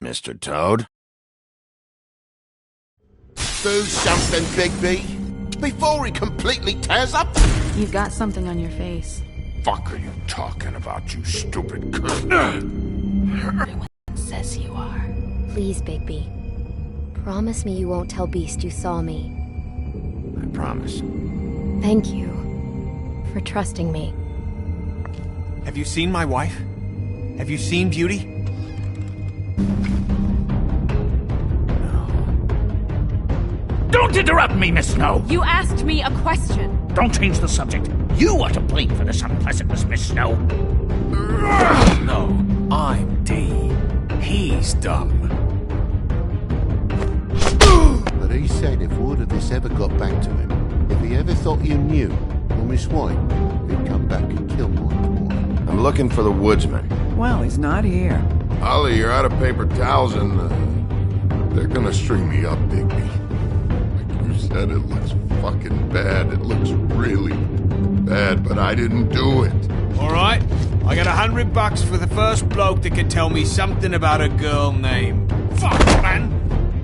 Mr. Toad? Do something, Bigby, before he completely tears up. You've got something on your face. Fuck are you talking about, you stupid cunt? Everyone says you are. Please, Bigby. Promise me you won't tell Beast you saw me. I promise. Thank you for trusting me. Have you seen my wife? Have you seen Beauty? Don't interrupt me, Miss Snow! You asked me a question. Don't change the subject. You are to blame for this unpleasantness, Miss Snow. No, I'm D. He's dumb. But he said if word of this ever got back to him, if he ever thought you knew, or Miss White, he'd come back and kill my boy. I'm looking for the woodsman. Well, he's not here. Ollie, you're out of paper towels and, they're gonna string me up, Bigby. Like you said, it looks fucking bad. It looks really bad, but I didn't do it. Alright, I got $100 for the first bloke that can tell me something about a girl named... Fuck, man!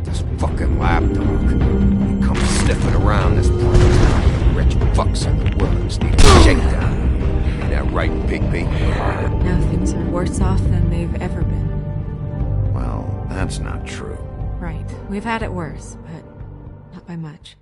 This fucking lapdog. He comes sniffing around this place. Rich fucks in the woods need a shakedown. Ain't that right, Bigby? Now things are worse off than they've ever been. Well, that's not true. Right. We've had it worse, but not by much.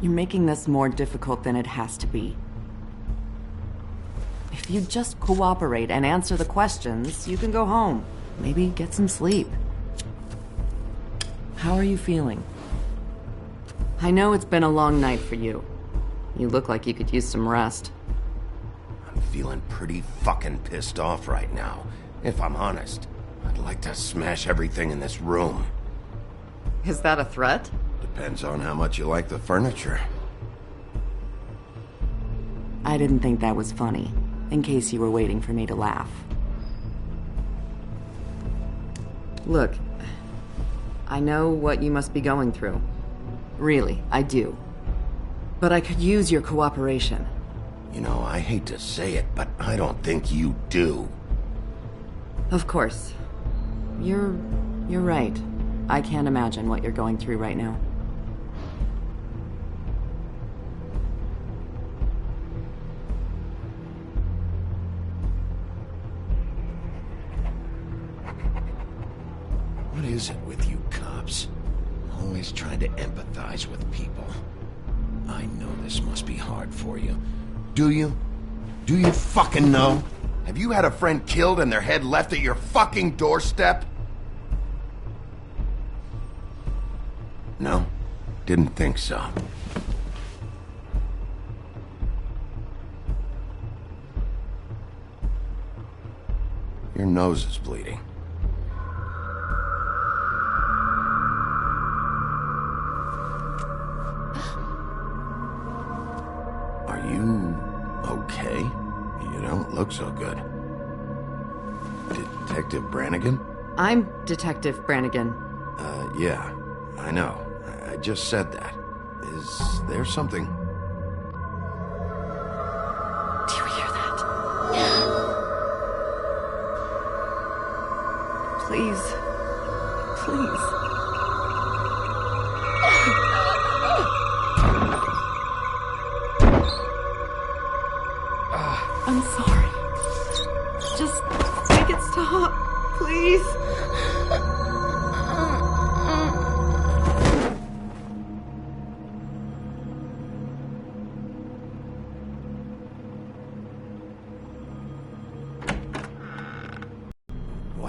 You're making this more difficult than it has to be. If you just cooperate and answer the questions, you can go home. Maybe get some sleep. How are you feeling? I know it's been a long night for you. You look like you could use some rest. I'm feeling pretty fucking pissed off right now. If I'm honest, I'd like to smash everything in this room. Is that a threat? Depends on how much you like the furniture. I didn't think that was funny, in case you were waiting for me to laugh. Look, I know what you must be going through. Really, I do. But I could use your cooperation. You know, I hate to say it, but I don't think you do. Of course. You're right. I can't imagine what you're going through right now. What is it with you cops? Always trying to empathize with people. I know this must be hard for you. Do you? Do you fucking know? Have you had a friend killed and their head left at your fucking doorstep? No? Didn't think so. Your nose is bleeding. Are you okay? You don't look so good. Detective Brannigan? I'm Detective Brannigan. Yeah, I know. I just said that. Is there something? Do you hear that? Please. Please. I'm sorry. Just make it stop, please.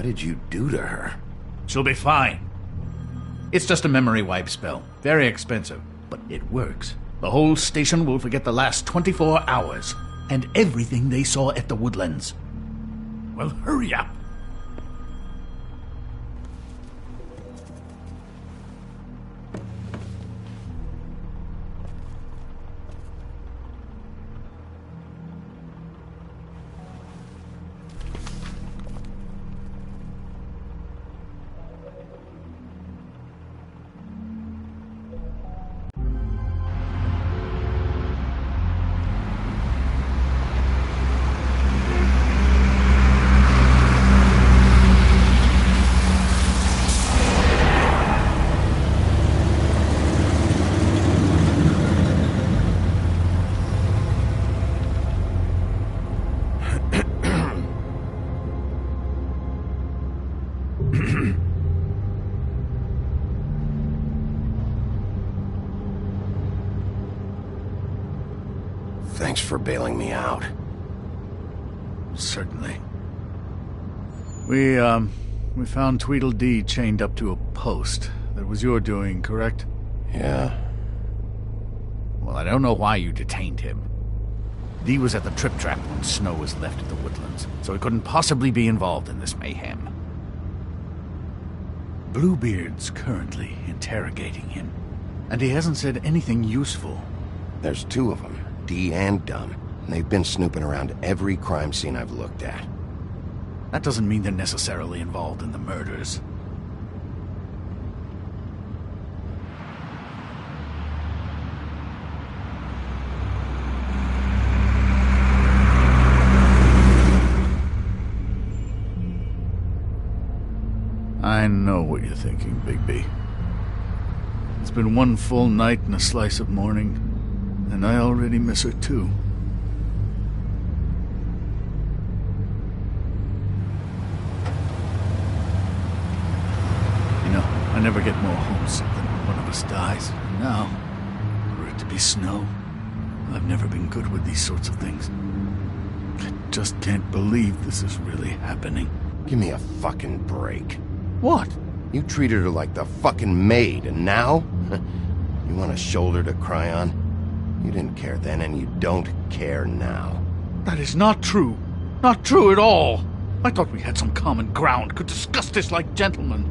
What did you do to her? She'll be fine. It's just a memory wipe spell. Very expensive, but it works. The whole station will forget the last 24 hours and everything they saw at the Woodlands. Well, hurry up. Thanks for bailing me out. Certainly. We found Tweedledee chained up to a post. That was your doing, correct? Yeah. Well, I don't know why you detained him. Dee was at the Trip Trap when Snow was left at the Woodlands, so he couldn't possibly be involved in this mayhem. Bluebeard's currently interrogating him, and he hasn't said anything useful. There's two of them, Dee and Dunn. And they've been snooping around every crime scene I've looked at. That doesn't mean they're necessarily involved in the murders. I know what you're thinking, Bigby. It's been one full night and a slice of morning, and I already miss her too. You know, I never get more homesick than when one of us dies. And now, for it to be Snow, I've never been good with these sorts of things. I just can't believe this is really happening. Give me a fucking break. What? You treated her like the fucking maid, and now? You want a shoulder to cry on? You didn't care then, and you don't care now. That is not true. Not true at all. I thought we had some common ground, could discuss this like gentlemen.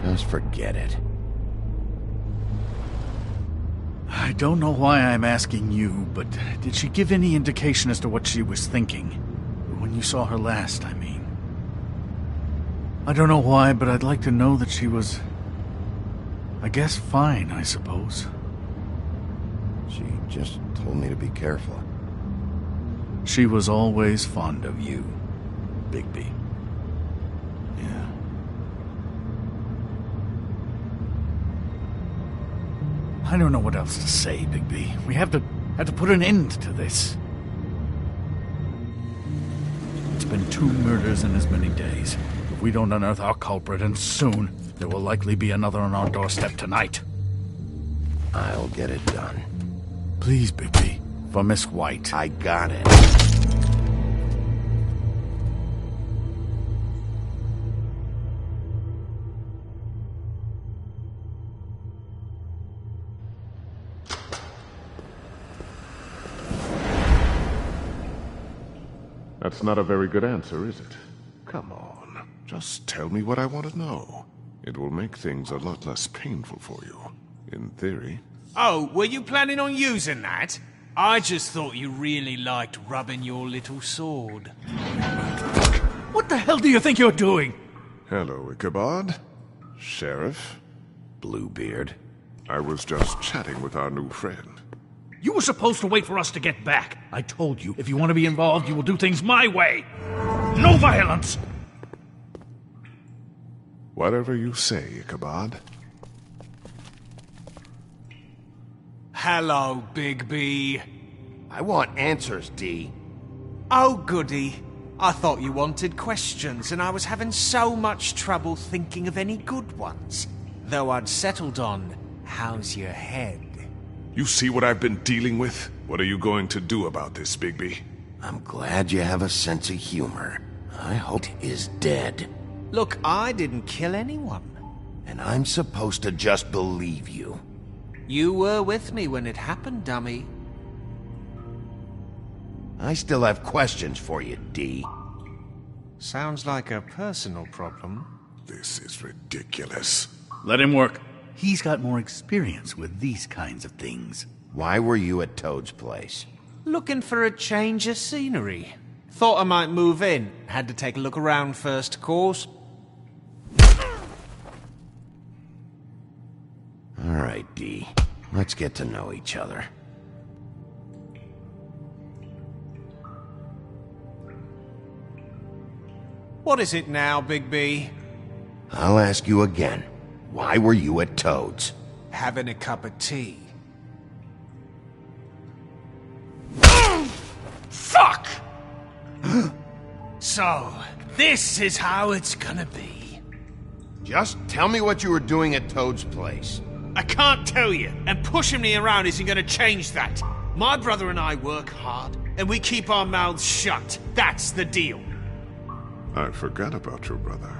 Just forget it. I don't know why I'm asking you, but did she give any indication as to what she was thinking? When you saw her last, I mean. I don't know why, but I'd like to know that she was, I guess, fine, I suppose. She just told me to be careful. She was always fond of you, Bigby. Yeah. I don't know what else to say, Bigby. We have to put an end to this. It's been 2 murders in as many days. If we don't unearth our culprit, and soon, there will likely be another on our doorstep tonight. I'll get it done. Please, Bigby. For Miss White. I got it. That's not a very good answer, is it? Come on, just tell me what I want to know. It will make things a lot less painful for you, in theory. Oh, were you planning on using that? I just thought you really liked rubbing your little sword. What the hell do you think you're doing? Hello, Ichabod. Sheriff. Bluebeard. I was just chatting with our new friend. You were supposed to wait for us to get back. I told you, if you want to be involved, you will do things my way. No violence! Whatever you say, Ichabod. Hello, Bigby. I want answers, Dee. Oh, goody. I thought you wanted questions, and I was having so much trouble thinking of any good ones. Though I'd settled on, how's your head? You see what I've been dealing with? What are you going to do about this, Bigby? I'm glad you have a sense of humor. I hope is dead. Look, I didn't kill anyone. And I'm supposed to just believe you. You were with me when it happened, dummy. I still have questions for you, D. Sounds like a personal problem. This is ridiculous. Let him work. He's got more experience with these kinds of things. Why were you at Toad's place? Looking for a change of scenery. Thought I might move in. Had to take a look around first, of course. All right, D. Let's get to know each other. What is it now, Bigby? I'll ask you again. Why were you at Toad's? Having a cup of tea. Fuck! So, this is how it's gonna be. Just tell me what you were doing at Toad's place. I can't tell you, and pushing me around isn't gonna change that. My brother and I work hard, and we keep our mouths shut. That's the deal. I forgot about your brother.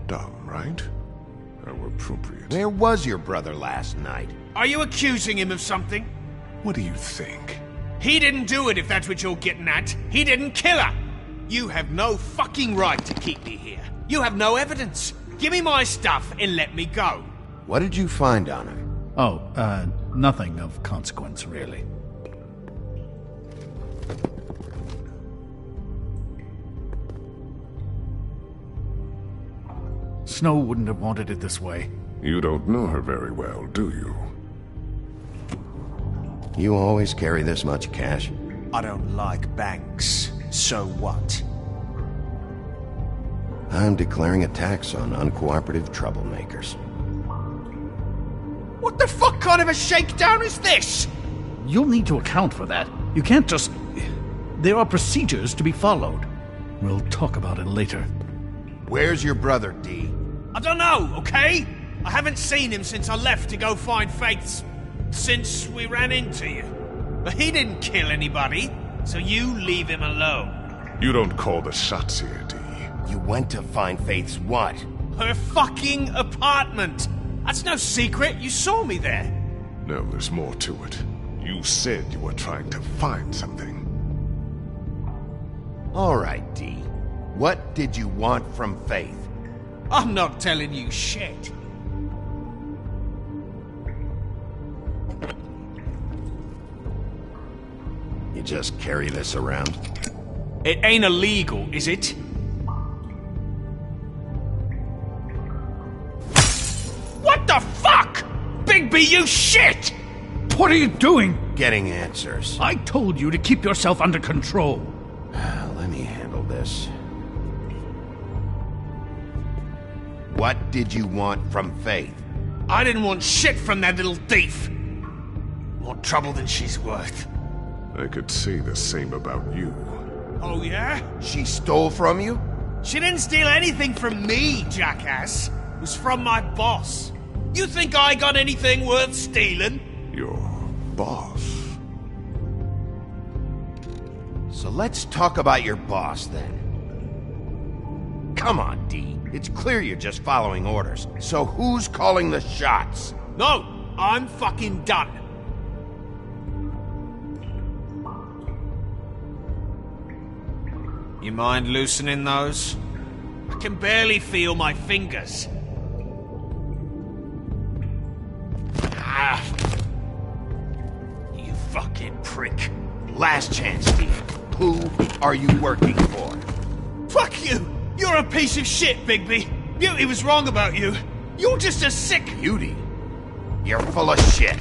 Dumb, right? How appropriate. Where was your brother last night? Are you accusing him of something? What do you think? He didn't do it, if that's what you're getting at. He didn't kill her. You have no fucking right to keep me here. You have no evidence. Give me my stuff and let me go. What did you find on her? Oh, nothing of consequence, really. Snow wouldn't have wanted it this way. You don't know her very well, do you? You always carry this much cash? I don't like banks. So what? I'm declaring a tax on uncooperative troublemakers. What the fuck kind of a shakedown is this? You'll need to account for that. You can't just... There are procedures to be followed. We'll talk about it later. Where's your brother, D? I don't know, okay? I haven't seen him since I left to go find Faith's... since we ran into you. But he didn't kill anybody, so you leave him alone. You don't call the shots here, D. You went to find Faith's what? Her fucking apartment! That's no secret, you saw me there. No, there's more to it. You said you were trying to find something. All right, D. What did you want from Faith? I'm not telling you shit. You just carry this around? It ain't illegal, is it? What the fuck? Bigby, you shit! What are you doing? Getting answers. I told you to keep yourself under control. Let me handle this. What did you want from Faith? I didn't want shit from that little thief. More trouble than she's worth. I could say the same about you. Oh, yeah? She stole from you? She didn't steal anything from me, jackass. It was from my boss. You think I got anything worth stealing? Your boss? So let's talk about your boss, then. Come on, D. It's clear you're just following orders. So who's calling the shots? No, I'm fucking done. You mind loosening those? I can barely feel my fingers. Ah. You fucking prick. Last chance, D. Who are you working for? Fuck you! You're a piece of shit, Bigby. Beauty was wrong about you. You're just a sick... Beauty? You're full of shit.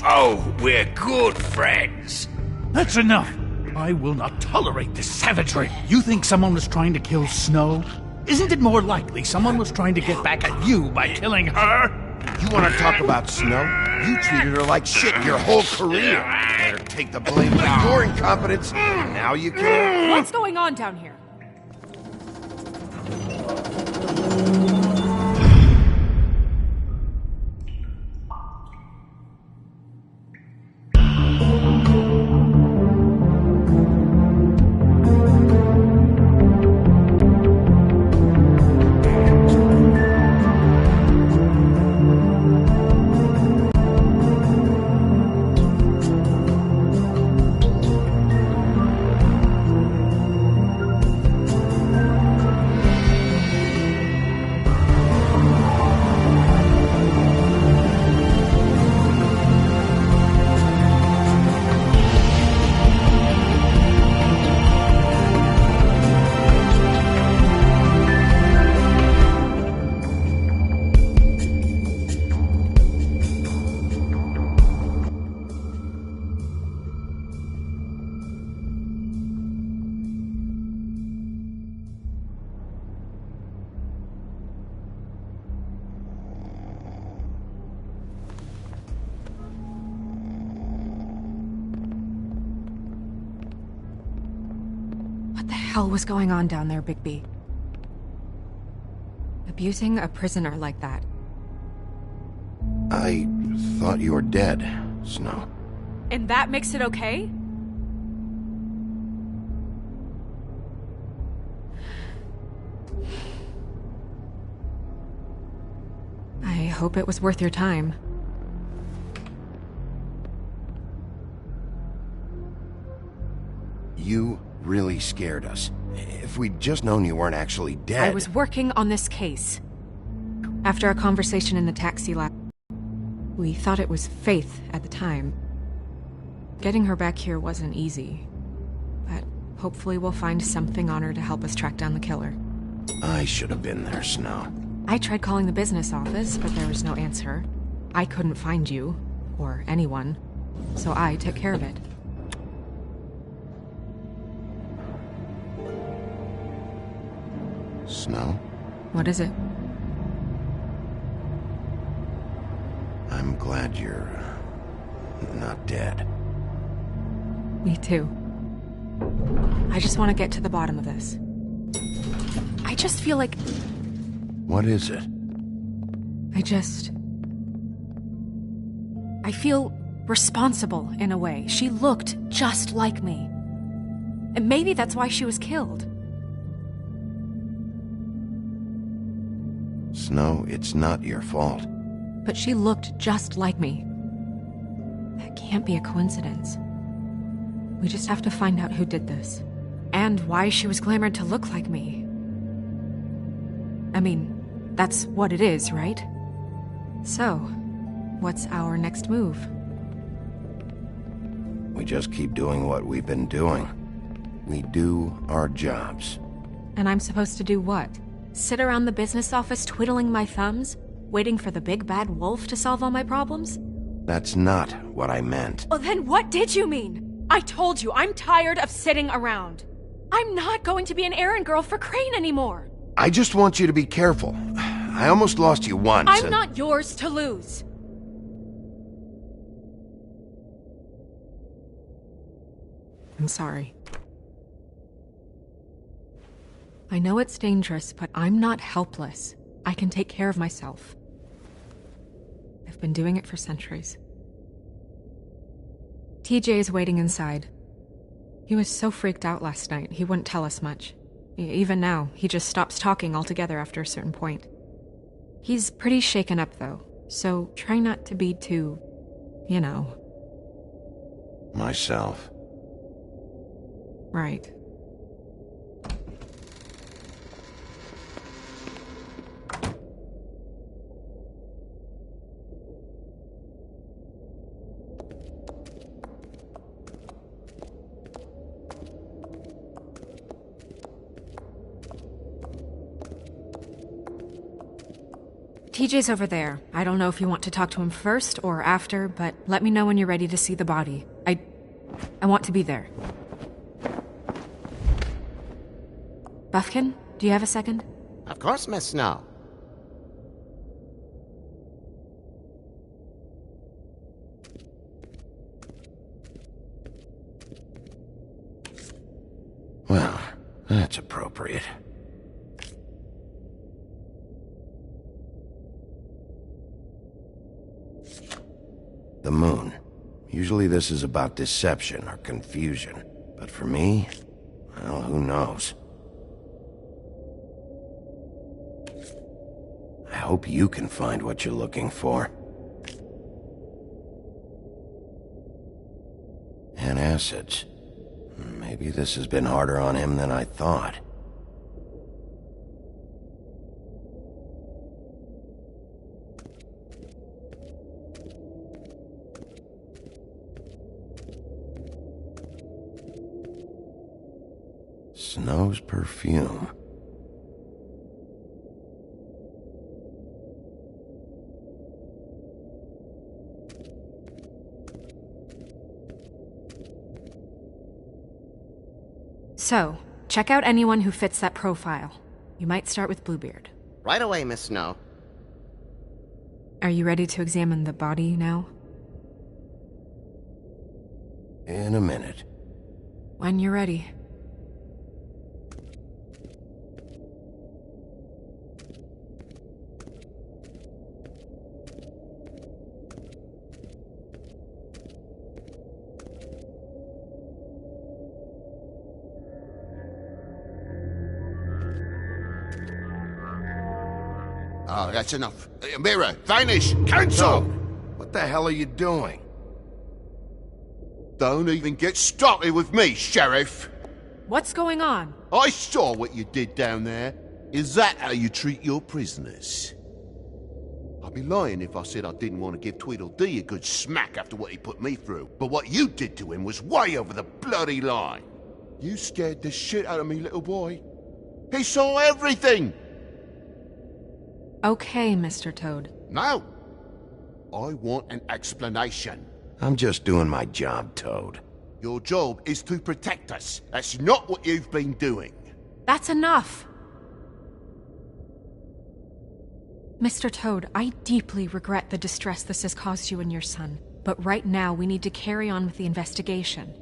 Oh, we're good friends. That's enough. I will not tolerate this savagery. You think someone was trying to kill Snow? Isn't it more likely someone was trying to get back at you by killing her? You want to talk about Snow? You treated her like shit your whole career. Let her take the blame for your incompetence. Now you care? What's going on down here? hell was going on down there, Bigby? Abusing a prisoner like that. I thought you were dead, Snow. And that makes it okay? I hope it was worth your time. You really scared us. If we'd just known you weren't actually dead... I was working on this case. After a conversation in the taxi lab, we thought it was Faith at the time. Getting her back here wasn't easy, but hopefully we'll find something on her to help us track down the killer. I should have been there, Snow. I tried calling the business office, but there was no answer. I couldn't find you, or anyone, so I took care of it. Snow? What is it? I'm glad you're... not dead. Me too. I just want to get to the bottom of this. I just feel like... What is it? I feel responsible in a way. She looked just like me. And maybe that's why she was killed. Snow, it's not your fault. But she looked just like me. That can't be a coincidence. We just have to find out who did this. And why she was glamored to look like me. I mean, that's what it is, right? So, what's our next move? We just keep doing what we've been doing. We do our jobs. And I'm supposed to do what? Sit around the business office twiddling my thumbs? Waiting for the big bad wolf to solve all my problems? That's not what I meant. Well, then what did you mean? I told you, I'm tired of sitting around. I'm not going to be an errand girl for Crane anymore. I just want you to be careful. I almost lost you once. I'm not yours to lose. I'm sorry. I know it's dangerous, but I'm not helpless. I can take care of myself. I've been doing it for centuries. TJ is waiting inside. He was so freaked out last night, he wouldn't tell us much. Even now, he just stops talking altogether after a certain point. He's pretty shaken up, though, so try not to be too, you know. Myself. Right. TJ's over there. I don't know if you want to talk to him first or after, but let me know when you're ready to see the body. I want to be there. Buffkin, do you have a second? Of course, Miss Snow. Well, that's appropriate. The moon. Usually this is about deception or confusion. But for me, well, who knows? I hope you can find what you're looking for. Antacids. Maybe this has been harder on him than I thought. Snow's perfume. So, check out anyone who fits that profile. You might start with Bluebeard. Right away, Miss Snow. Are you ready to examine the body now? In a minute. When you're ready. Oh, that's enough. Mira, vanish! Cancel! What the hell are you doing? Don't even get started with me, Sheriff! What's going on? I saw what you did down there. Is that how you treat your prisoners? I'd be lying if I said I didn't want to give Tweedledee a good smack after what he put me through. But what you did to him was way over the bloody line. You scared the shit out of me, little boy. He saw everything! Okay, Mr. Toad. No! I want an explanation. I'm just doing my job, Toad. Your job is to protect us. That's not what you've been doing. That's enough! Mr. Toad, I deeply regret the distress this has caused you and your son. But right now, we need to carry on with the investigation.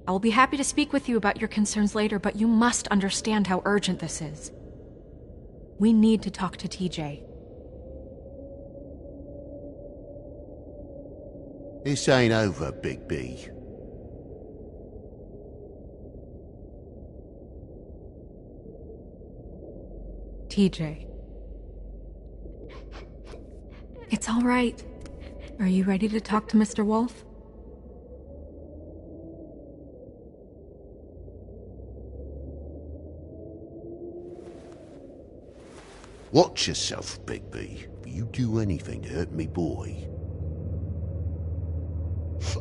I will be happy to speak with you about your concerns later, but you must understand how urgent this is. We need to talk to TJ. This ain't over, Big B. TJ. It's all right. Are you ready to talk to Mr. Wolf? Watch yourself, Big B. If you do anything to hurt me, boy.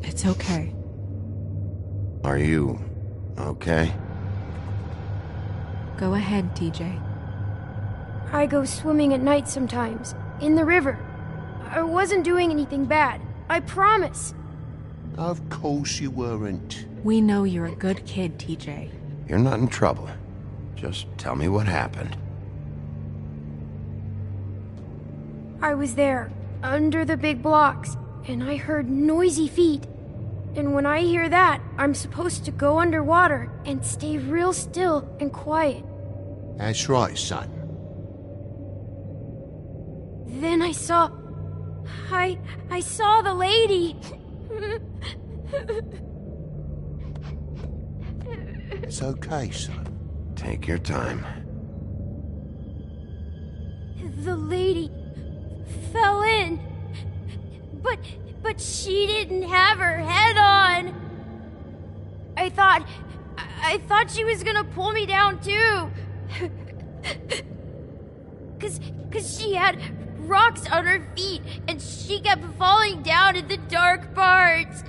It's okay. Are you okay? Go ahead, TJ. I go swimming at night sometimes, in the river. I wasn't doing anything bad. I promise. Of course you weren't. We know you're a good kid, TJ. You're not in trouble. Just tell me what happened. I was there, under the big blocks, and I heard noisy feet. And when I hear that, I'm supposed to go underwater and stay real still and quiet. That's right, son. Then I saw the lady. It's okay, son. Take your time. The lady fell in. But she didn't have her head on. I thought she was gonna pull me down too. Cause she had rocks on her feet and she kept falling down in the dark parts.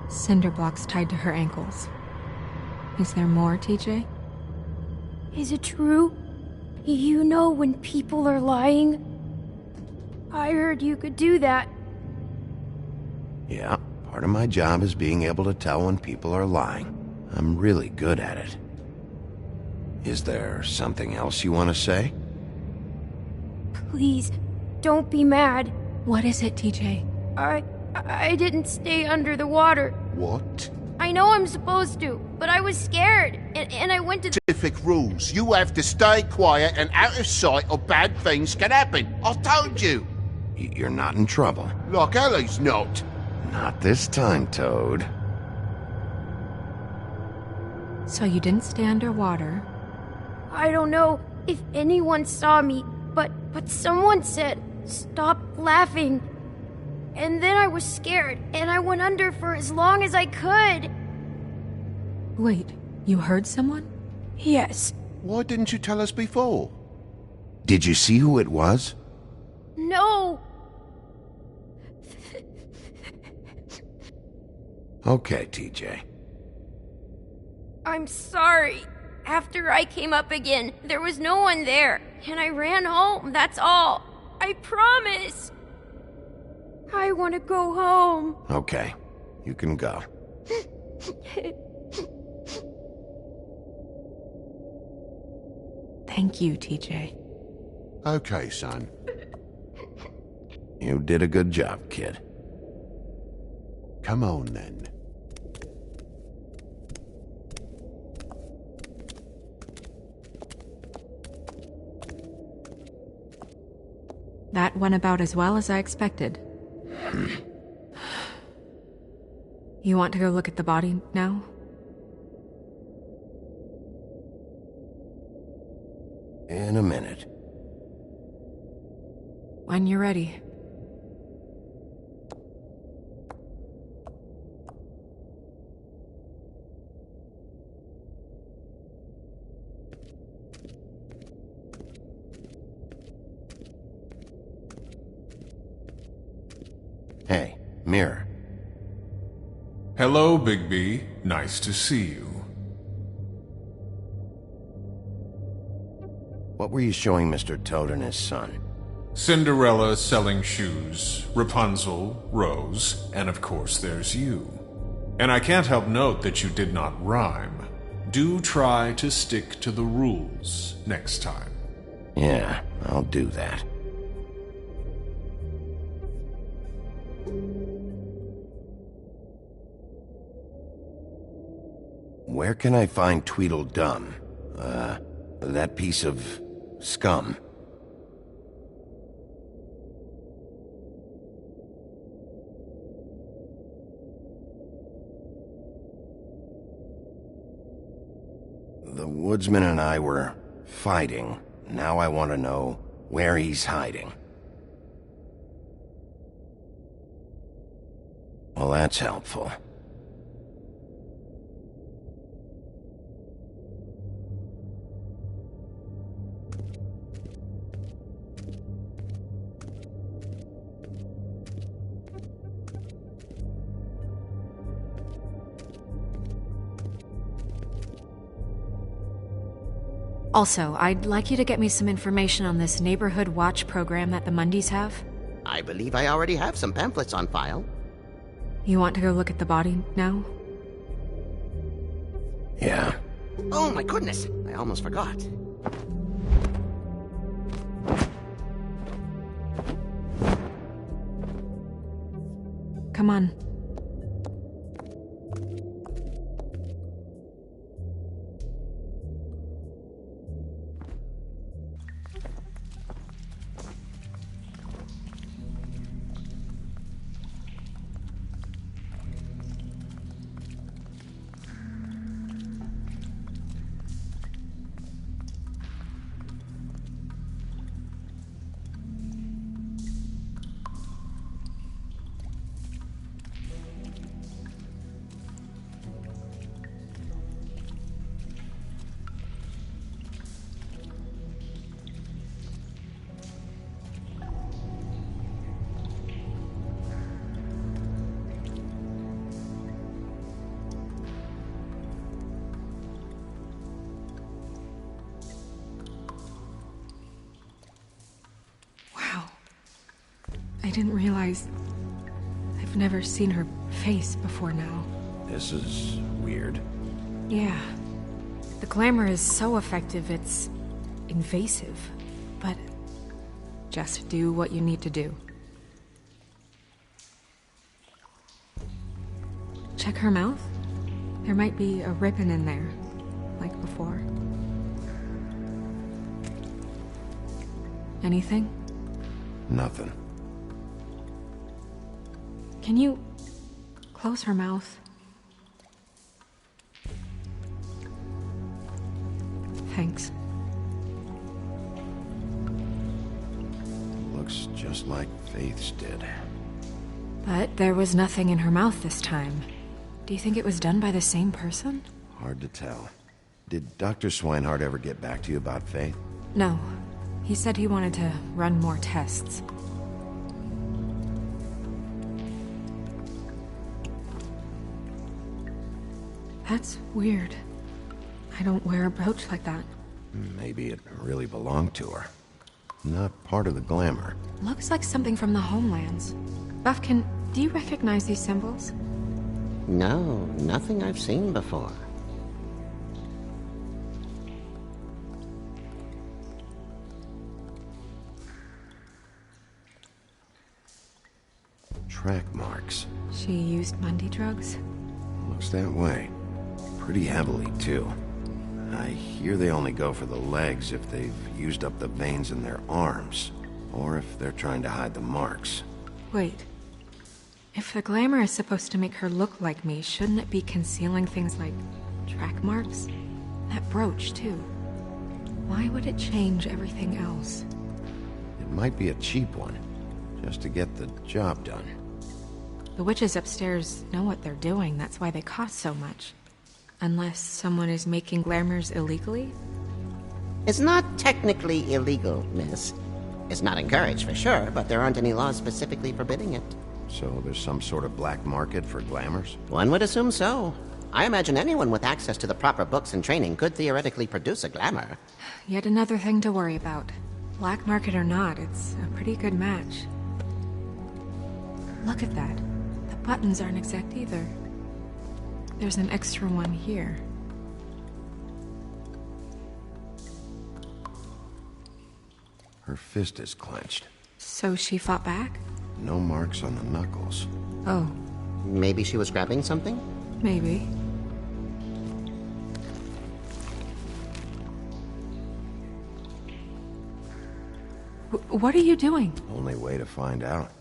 Cinder blocks tied to her ankles. Is there more, TJ? Is it true? You know when people are lying? I heard you could do that. Yeah, part of my job is being able to tell when people are lying. I'm really good at it. Is there something else you want to say? Please, don't be mad. What is it, TJ? I didn't stay under the water. What? I know I'm supposed to, but I was scared, and I went to... Specific rules. You have to stay quiet and out of sight or bad things can happen. I told you. You're not in trouble. Like Ellie's not. Not this time, Toad. So you didn't stay underwater? I don't know if anyone saw me, but someone said, "Stop laughing." And then I was scared, and I went under for as long as I could. Wait, you heard someone? Yes. Why didn't you tell us before? Did you see who it was? No. Okay, TJ. I'm sorry. After I came up again, there was no one there, and I ran home, that's all. I promise. I want to go home. Okay, you can go. Thank you, TJ. Okay, son. You did a good job, kid. Come on, then. That went about as well as I expected. You want to go look at the body now? In a minute. When you're ready. Hey, Mirror. Hello, Bigby. Nice to see you. What were you showing Mr. Toad and his son? Cinderella selling shoes, Rapunzel, Rose, and of course there's you. And I can't help note that you did not rhyme. Do try to stick to the rules next time. Yeah, I'll do that. Where can I find Tweedledum? That piece of scum. The woodsman and I were fighting. Now I want to know where he's hiding. Well, that's helpful. Also, I'd like you to get me some information on this neighborhood watch program that the Mundys have. I believe I already have some pamphlets on file. You want to go look at the body now? Yeah. Oh my goodness, I almost forgot. Come on. I didn't realize... I've never seen her face before now. This is weird. Yeah. The glamour is so effective, it's invasive. But just do what you need to do. Check her mouth. There might be a ribbon in there, like before. Anything? Nothing. Can you close her mouth? Thanks. Looks just like Faith's did. But there was nothing in her mouth this time. Do you think it was done by the same person? Hard to tell. Did Dr. Swinehart ever get back to you about Faith? No. He said he wanted to run more tests. That's weird. I don't wear a brooch like that. Maybe it really belonged to her. Not part of the glamour. Looks like something from the homelands. Buffkin, do you recognize these symbols? No, nothing I've seen before. Track marks. She used Mundy drugs? Looks that way. Pretty heavily, too. I hear they only go for the legs if they've used up the veins in their arms, or if they're trying to hide the marks. Wait. If the glamour is supposed to make her look like me, shouldn't it be concealing things like track marks? That brooch, too. Why would it change everything else? It might be a cheap one, just to get the job done. The witches upstairs know what they're doing, that's why they cost so much. Unless someone is making glamours illegally? It's not technically illegal, miss. It's not encouraged for sure, but there aren't any laws specifically forbidding it. So there's some sort of black market for glamours? One would assume so. I imagine anyone with access to the proper books and training could theoretically produce a glamour. Yet another thing to worry about. Black market or not, it's a pretty good match. Look at that. The buttons aren't exact either. There's an extra one here. Her fist is clenched. So she fought back? No marks on the knuckles. Oh. Maybe she was grabbing something? Maybe. What are you doing? Only way to find out.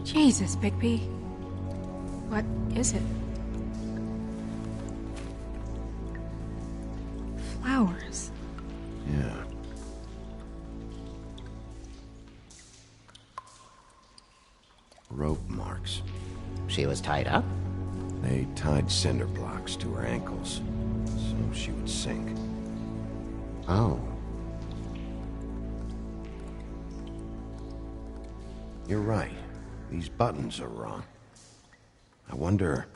Jesus, Bigby. What is it? Flowers. Yeah. Rope marks. She was tied up? They tied cinder blocks to her ankles, so she would sink. Oh. You're right. These buttons are wrong. I wonder...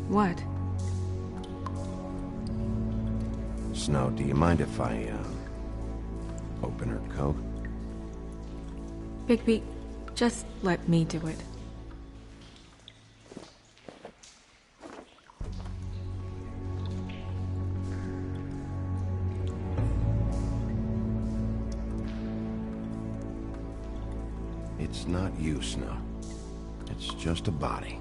What? Snow, do you mind if I, open her coat? Bigby, just let me do it. It's not you, Snow. It's just a body.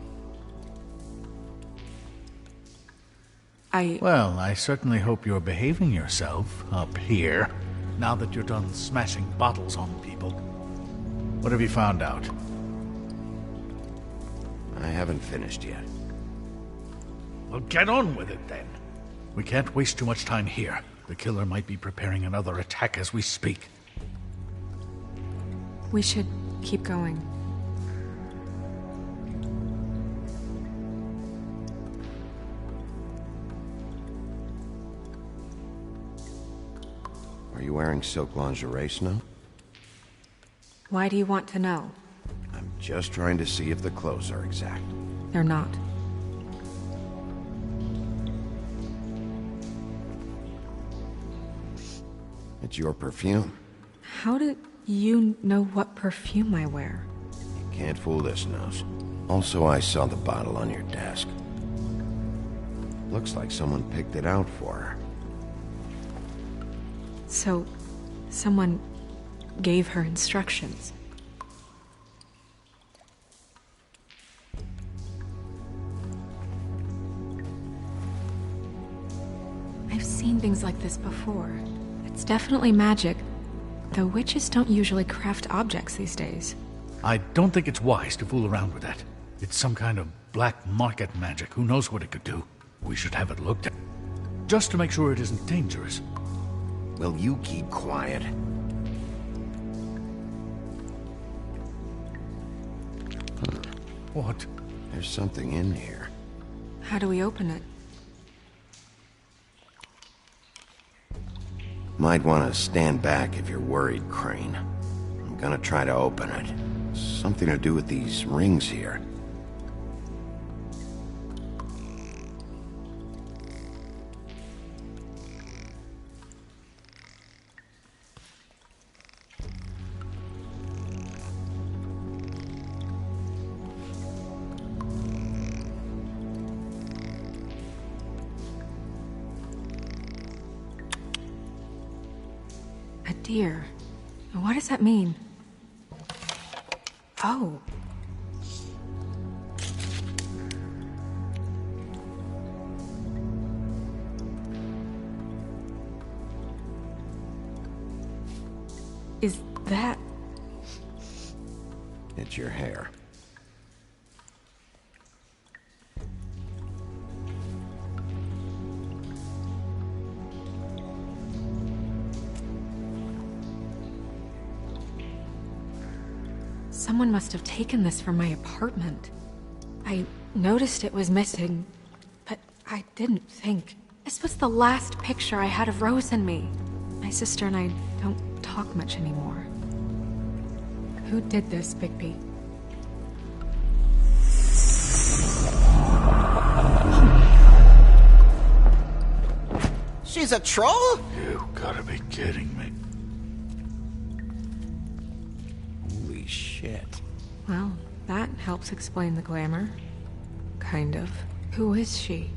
Well, I certainly hope you're behaving yourself up here, now that you're done smashing bottles on people. What have you found out? I haven't finished yet. Well, get on with it, then. We can't waste too much time here. The killer might be preparing another attack as we speak. We should keep going. Are you wearing silk lingerie, Snow? Why do you want to know? I'm just trying to see if the clothes are exact. They're not. It's your perfume. How did you know what perfume I wear? You can't fool this nose. Also, I saw the bottle on your desk. Looks like someone picked it out for her. So, someone gave her instructions. I've seen things like this before. It's definitely magic, though witches don't usually craft objects these days. I don't think it's wise to fool around with that. It's some kind of black market magic. Who knows what it could do? We should have it looked at, just to make sure it isn't dangerous. Will you keep quiet? What? There's something in here. How do we open it? Might want to stand back if you're worried, Crane. I'm gonna try to open it. Something to do with these rings here. A deer. What does that mean? Oh. Is that... It's your hair. Someone must have taken this from my apartment. I noticed it was missing, but I didn't think. This was the last picture I had of Rose and me. My sister and I don't talk much anymore. Who did this, Bigby? She's a troll? You gotta be kidding me. Holy shit. Well, that helps explain the glamour. Kind of. Who is she?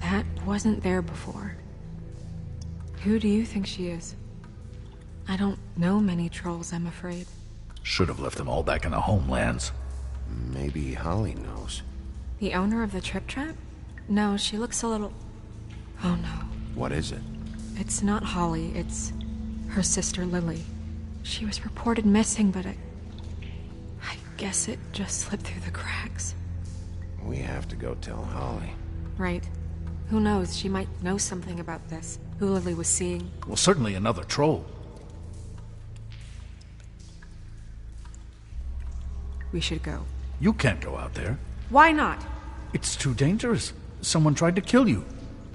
That wasn't there before. Who do you think she is? I don't know many trolls, I'm afraid. Should have left them all back in the homelands. Maybe Holly knows. The owner of the Trip Trap? No, she looks a little... Oh no. What is it? It's not Holly, it's her sister Lily. She was reported missing, but I guess it just slipped through the cracks. We have to go tell Holly. Right. Who knows, she might know something about this. Who Lily was seeing. Well, certainly another troll. We should go. You can't go out there. Why not? It's too dangerous. Someone tried to kill you.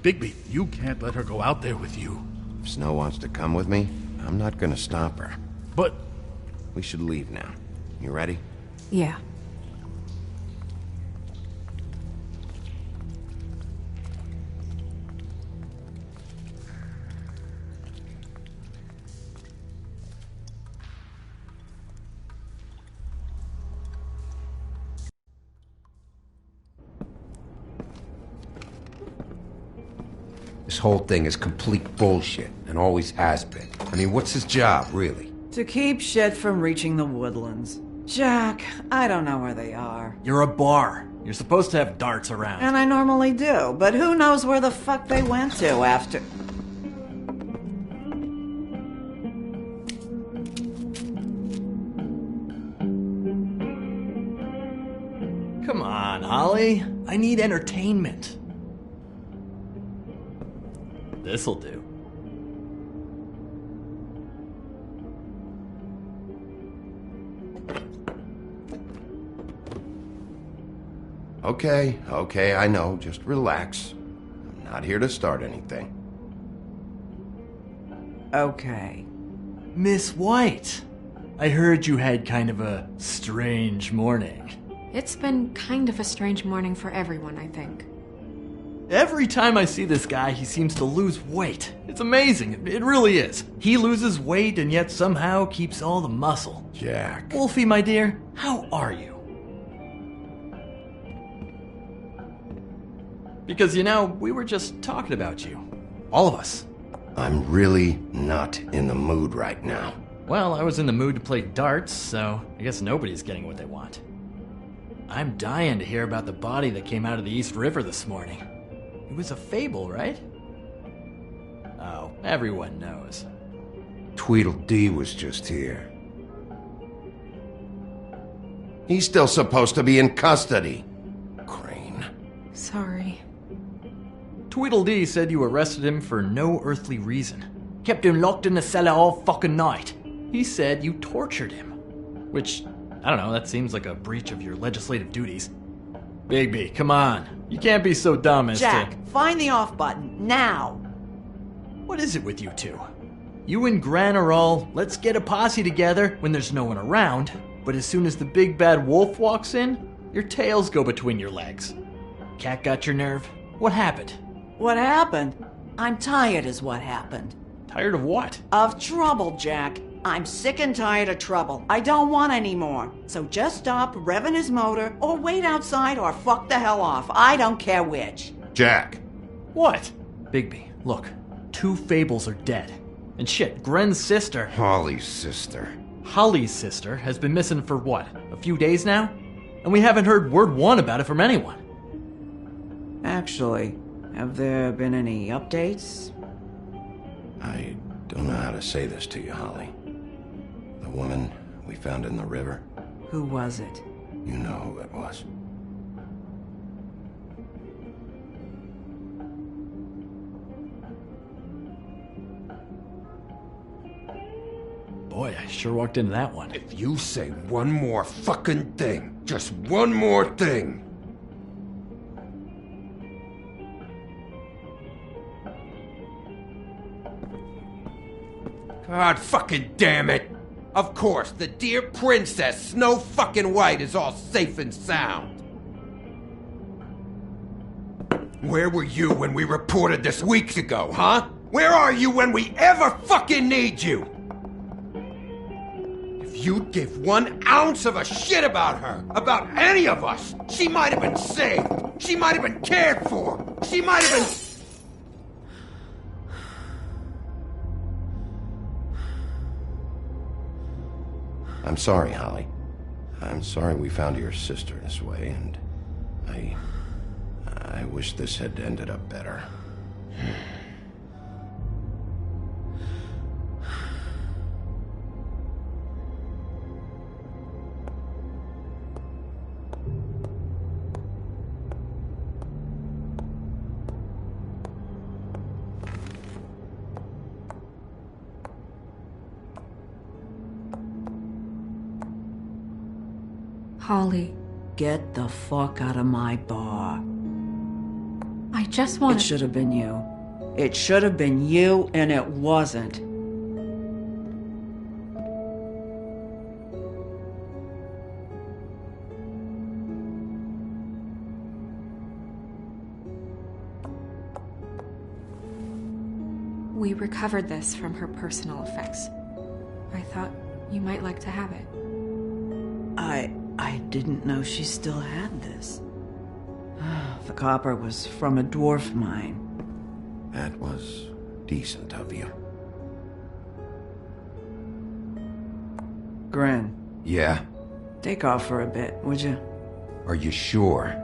Bigby, you can't let her go out there with you. If Snow wants to come with me, I'm not gonna stop her. But... We should leave now. You ready? Yeah. This whole thing is complete bullshit, and always has been. I mean, what's his job, really? To keep shit from reaching the woodlands. Jack, I don't know where they are. You're a bar. You're supposed to have darts around. And I normally do, but who knows where the fuck they went to after... Come on, Holly. I need entertainment. This'll do. Okay, I know. Just relax. I'm not here to start anything. Okay. Miss White, I heard you had kind of a strange morning. It's been kind of a strange morning for everyone, I think. Every time I see this guy, he seems to lose weight. It's amazing. It really is. He loses weight and yet somehow keeps all the muscle. Jack. Wolfie, my dear, how are you? Because, you know, we were just talking about you. All of us. I'm really not in the mood right now. Well, I was in the mood to play darts, so I guess nobody's getting what they want. I'm dying to hear about the body that came out of the East River this morning. It was a fable, right? Oh, everyone knows. Tweedledee was just here. He's still supposed to be in custody. Crane. Sorry. Tweedledee said you arrested him for no earthly reason. Kept him locked in the cellar all fucking night. He said you tortured him. Which, I don't know, that seems like a breach of your legislative duties. Bigby, come on. You can't be so dumb as Jack, find the off button, now! What is it with you two? You and Gran are all, let's get a posse together when there's no one around, but as soon as the big bad wolf walks in, your tails go between your legs. Cat got your nerve? What happened? What happened? I'm tired is what happened. Tired of what? Of trouble, Jack. I'm sick and tired of trouble. I don't want any more. So just stop revving his motor, or wait outside, or fuck the hell off. I don't care which. Jack. What? Bigby, look. 2 fables are dead. And shit, Gren's sister... Holly's sister. Holly's sister has been missing for what? A few days now? And we haven't heard word one about it from anyone. Actually, have there been any updates? I don't know how to say this to you, Holly. The woman we found in the river. Who was it? You know who it was. Boy, I sure walked into that one. If you say one more fucking thing, just one more thing. God fucking damn it! Of course, the dear Princess Snow fucking White is all safe and sound. Where were you when we reported this weeks ago, huh? Where are you when we ever fucking need you? If you'd give 1 ounce of a shit about her, about any of us, she might have been saved. She might have been cared for. She might have been... I'm sorry, Holly. I'm sorry we found your sister this way, and I wish this had ended up better. Holly, Get the fuck out of my bar. I just want It should have been you. It should have been you, and it wasn't. We recovered this from her personal effects. I thought you might like to have it. I didn't know she still had this. The copper was from a dwarf mine. That was decent of you. Gren, Yeah? take off for a bit, would you? Are you sure?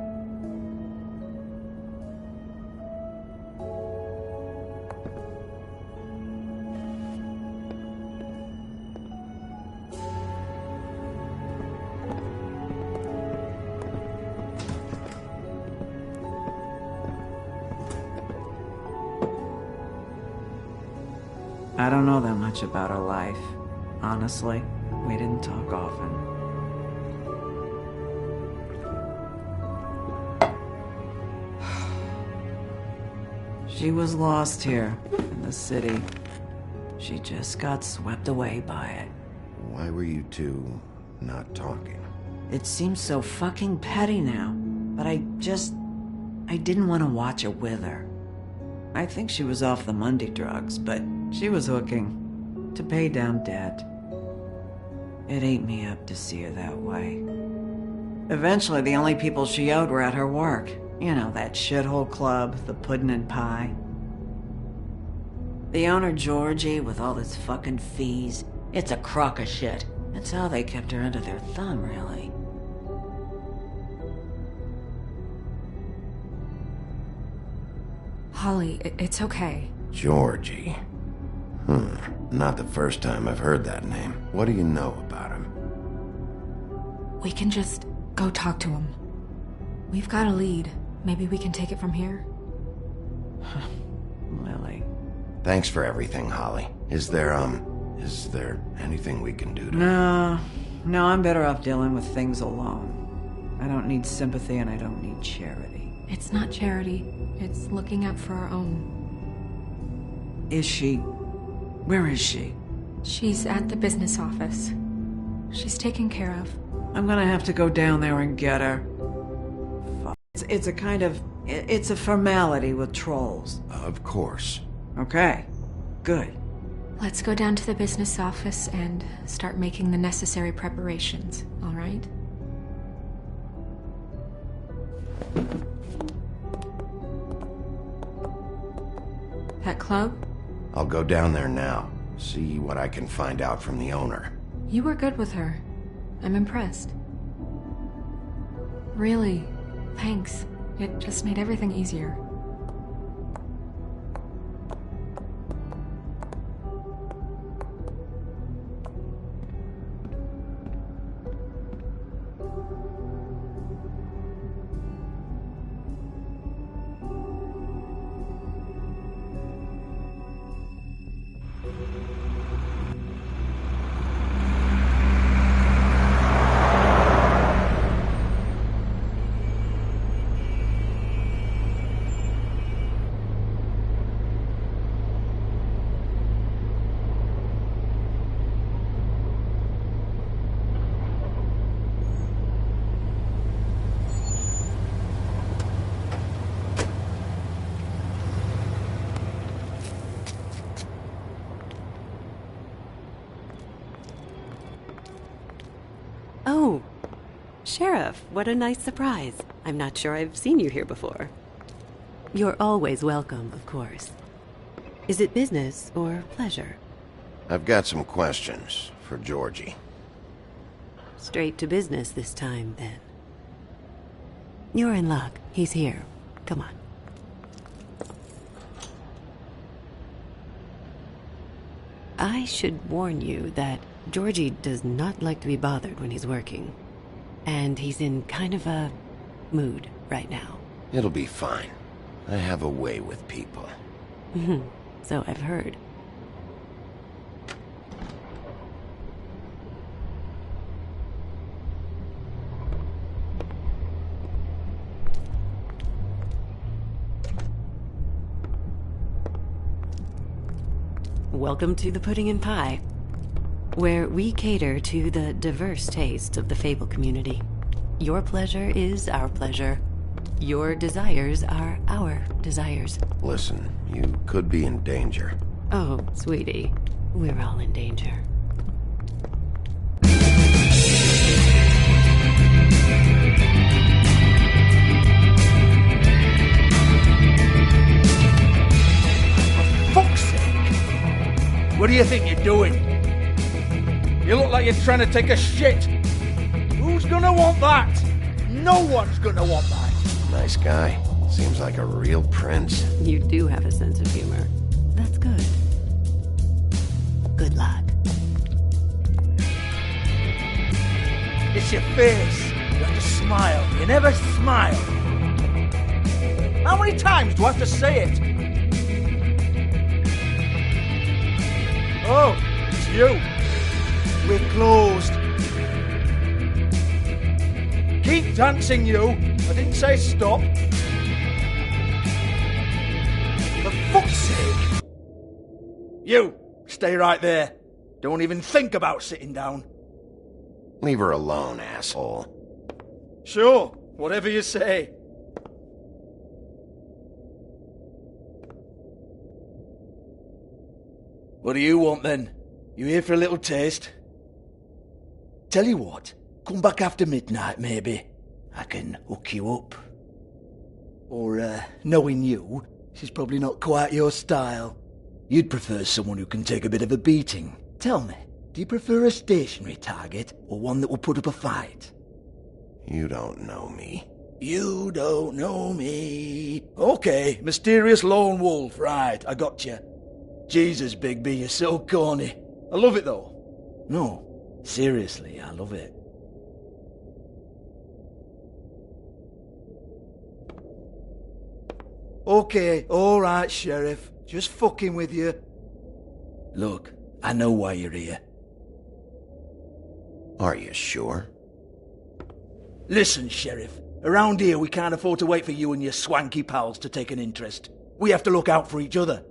I don't know that much about her life. Honestly, we didn't talk often. She was lost here, in the city. She just got swept away by it. Why were you two not talking? It seems so fucking petty now, but I didn't want to watch it with her. I think she was off the Monday drugs, but she was hooking to pay down debt. It ate me up to see her that way. Eventually, the only people she owed were at her work. You know, that shithole club, the Puddin' and Pie. The owner, Georgie, with all his fucking fees, it's a crock of shit. That's how they kept her under their thumb, really. Holly, it's okay. Georgie. Not the first time I've heard that name. What do you know about him? We can just go talk to him. We've got a lead. Maybe we can take it from here? Lily. Thanks for everything, Holly. Is there anything we can do to... No, I'm better off dealing with things alone. I don't need sympathy and I don't need charity. It's not charity. It's looking out for our own. Is she... Where is she? She's at the business office. She's taken care of. I'm gonna have to go down there and get her. It's a kind of... It's a formality with trolls. Of course. Okay, good. Let's go down to the business office and start making the necessary preparations, all right? That club? I'll go down there now. See what I can find out from the owner. You were good with her. I'm impressed. Really, thanks. It just made everything easier. Sheriff, what a nice surprise. I'm not sure I've seen you here before. You're always welcome, of course. Is it business or pleasure? I've got some questions for Georgie. Straight to business this time, then. You're in luck. He's here. Come on. I should warn you that Georgie does not like to be bothered when he's working. And he's in kind of a mood right now. It'll be fine. I have a way with people. So I've heard. Welcome to the Pudding and Pie, where we cater to the diverse tastes of the Fable community. Your pleasure is our pleasure. Your desires are our desires. Listen, you could be in danger. Oh, sweetie, we're all in danger. Fuck's sake! What do you think you're doing? You look like you're trying to take a shit. Who's gonna want that? No one's gonna want that. Nice guy. Seems like a real prince. You do have a sense of humor. That's good. Good luck. It's your face. You have to smile. You never smile. How many times do I have to say it? Oh, it's you. We're closed. Keep dancing, you. I didn't say stop. For fuck's sake. You, stay right there. Don't even think about sitting down. Leave her alone, asshole. Sure, whatever you say. What do you want then? You here for a little taste? Tell you what, come back after midnight maybe. I can hook you up. Or, knowing you, she's probably not quite your style. You'd prefer someone who can take a bit of a beating. Tell me, do you prefer a stationary target or one that will put up a fight? You don't know me. You don't know me. Okay, mysterious lone wolf, right, I got you. Jesus, Bigby, you're so corny. I love it though. No, seriously, I love it. Okay, alright, Sheriff. Just fucking with you. Look, I know why you're here. Are you sure? Listen, Sheriff. Around here we can't afford to wait for you and your swanky pals to take an interest. We have to look out for each other.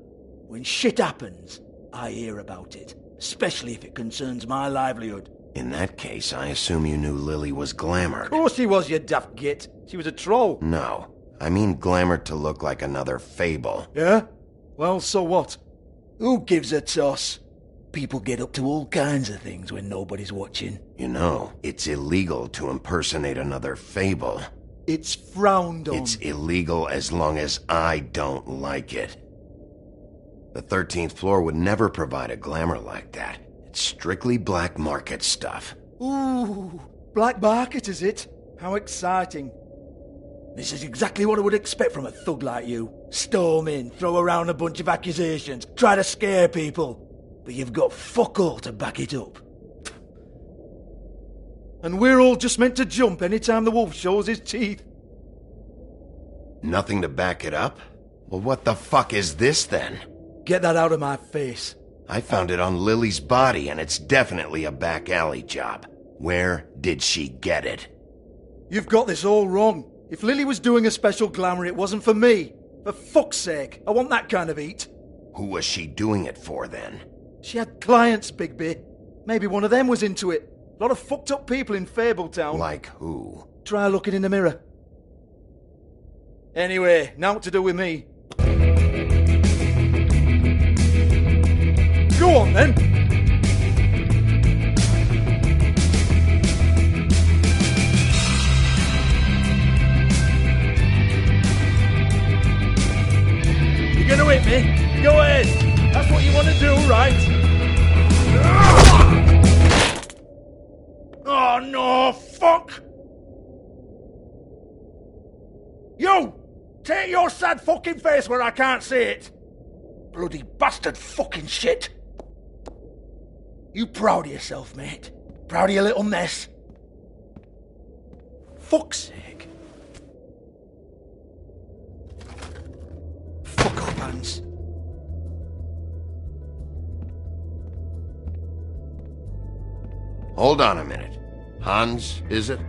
When shit happens, I hear about it. Especially if it concerns my livelihood. In that case, I assume you knew Lily was glamored. Of course she was, you daft git. She was a troll. No. I mean glamored to look like another Fable. Yeah? Well, so what? Who gives a toss? People get up to all kinds of things when nobody's watching. You know, it's illegal to impersonate another Fable. It's frowned on. It's illegal as long as I don't like it. The 13th floor would never provide a glamour like that. It's strictly black market stuff. Ooh, black market is it? How exciting. This is exactly what I would expect from a thug like you. Storm in, throw around a bunch of accusations, try to scare people. But you've got fuck all to back it up. And we're all just meant to jump any time the wolf shows his teeth. Nothing to back it up? Well, what the fuck is this then? Get that out of my face. I found it on Lily's body, and it's definitely a back alley job. Where did she get it? You've got this all wrong. If Lily was doing a special glamour, it wasn't for me. For fuck's sake, I want that kind of eat. Who was she doing it for, then? She had clients, Bigby. Maybe one of them was into it. A lot of fucked up people in Fabletown. Like who? Try looking in the mirror. Anyway, now what to do with me. Go on, then. Amy. Go ahead. That's what you want to do, right? Oh, no, fuck! You! Take your sad fucking face where I can't see it! Bloody bastard fucking shit! You proud of yourself, mate? Proud of your little mess? Fuck's sake. Fuck up, Hans. Hold on a minute. Hans, is it?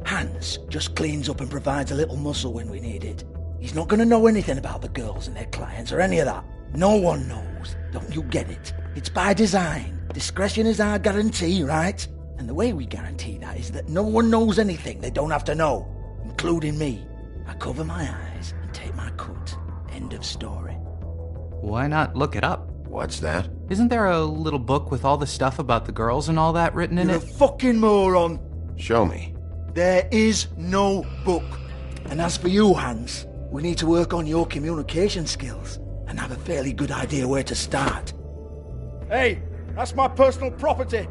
Hans just cleans up and provides a little muscle when we need it. He's not going to know anything about the girls and their clients or any of that. No one knows. Don't you get it? It's by design. Discretion is our guarantee, right? And the way we guarantee that is that no one knows anything they don't have to know, including me. I cover my eyes and take my cut. End of story. Why not look it up? What's that? Isn't there a little book with all the stuff about the girls and all that written in You're it? a fucking moron. Show me. There is no book. And as for you, Hans, we need to work on your communication skills and have a fairly good idea where to start. Hey, that's my personal property.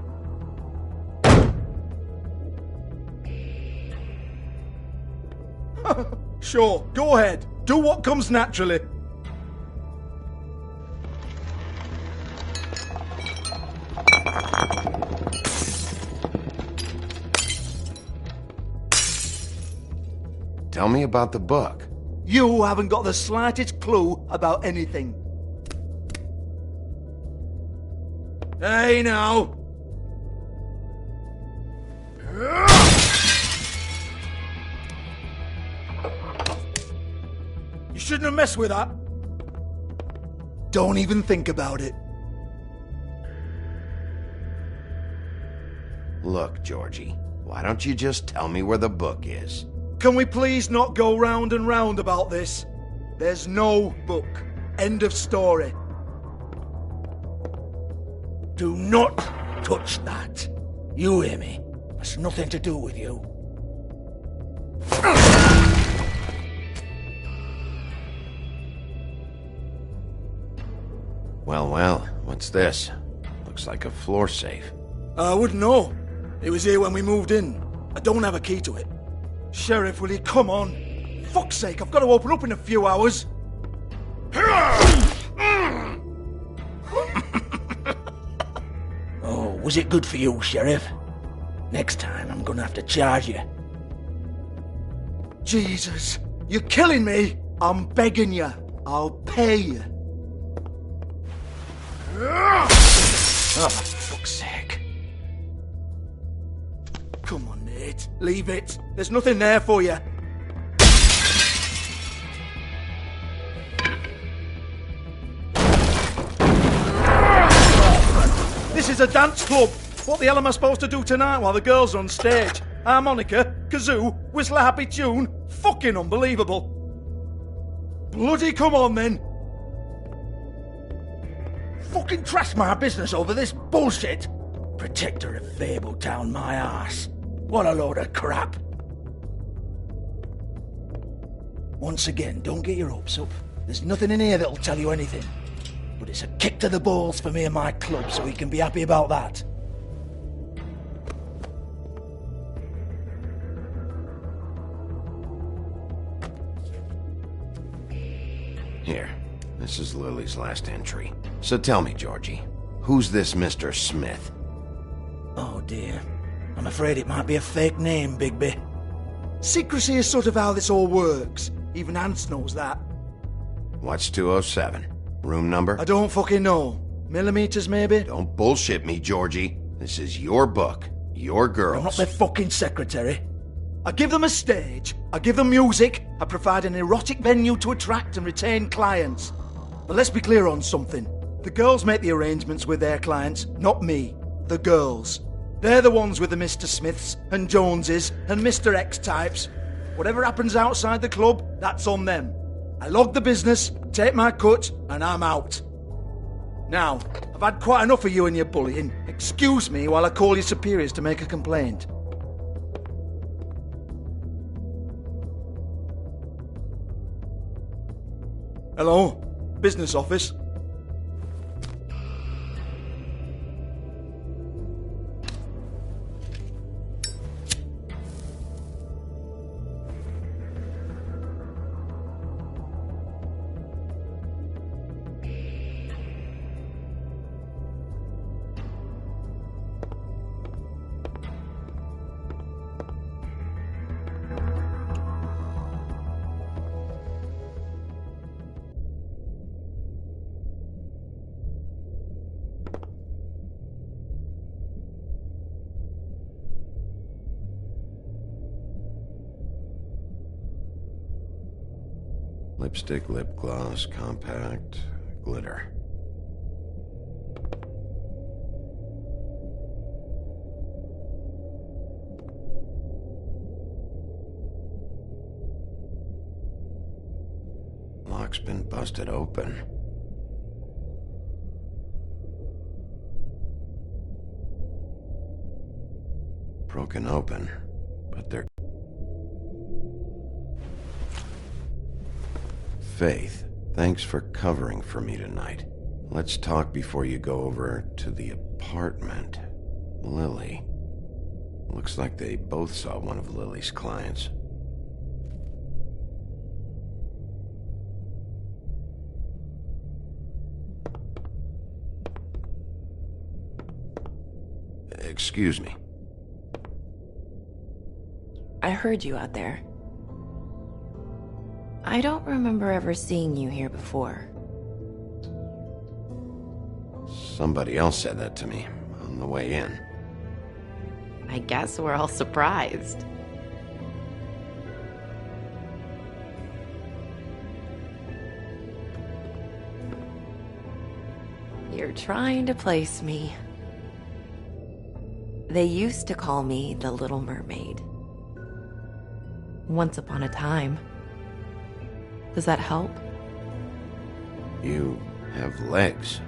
Sure, go ahead. Do what comes naturally. Tell me about the book. You haven't got the slightest clue about anything. Hey, now. You shouldn't have messed with that. Don't even think about it. Look, Georgie, why don't you just tell me where the book is? Can we please not go round and round about this? There's no book. End of story. Do not touch that. You hear me? It's nothing to do with you. Well, what's this? Looks like a floor safe. I wouldn't know. It was here when we moved in. I don't have a key to it. Sheriff, will you come on? Fuck's sake, I've got to open up in a few hours. Oh, was it good for you, Sheriff? Next time I'm gonna have to charge you. Jesus, you're killing me. I'm begging you. I'll pay you. Oh, for fuck's sake. Come on, Nate. Leave it. There's nothing there for you. This is a dance club. What the hell am I supposed to do tonight while the girls are on stage? Harmonica, kazoo, whistle a happy tune? Fucking unbelievable. Bloody come on, then. Fucking trash my business over this bullshit. Protector of Fabletown, my arse. What a load of crap. Once again, don't get your hopes up. There's nothing in here that'll tell you anything. But it's a kick to the balls for me and my club, so we can be happy about that. Here, this is Lily's last entry. So tell me, Georgie, who's this Mr. Smith? Oh dear. I'm afraid it might be a fake name, Bigby. Secrecy is sort of how this all works. Even Hans knows that. What's 207? Room number? I don't fucking know. Millimeters, maybe? Don't bullshit me, Georgie. This is your book. Your girls. I'm not their fucking secretary. I give them a stage. I give them music. I provide an erotic venue to attract and retain clients. But let's be clear on something. The girls make the arrangements with their clients, not me. The girls. They're the ones with the Mr. Smiths and Joneses and Mr. X types. Whatever happens outside the club, that's on them. I log the business, take my cut, and I'm out. Now, I've had quite enough of you and your bullying. Excuse me while I call your superiors to make a complaint. Hello? Business office? Lipstick, lip gloss, compact, glitter. Lock's been busted open. Broken open, but they're... Faith, thanks for covering for me tonight. Let's talk before you go over to the apartment. Lily. Looks like they both saw one of Lily's clients. Excuse me. I heard you out there. I don't remember ever seeing you here before. Somebody else said that to me on the way in. I guess we're all surprised. You're trying to place me. They used to call me the Little Mermaid. Once upon a time. Does that help? You have legs.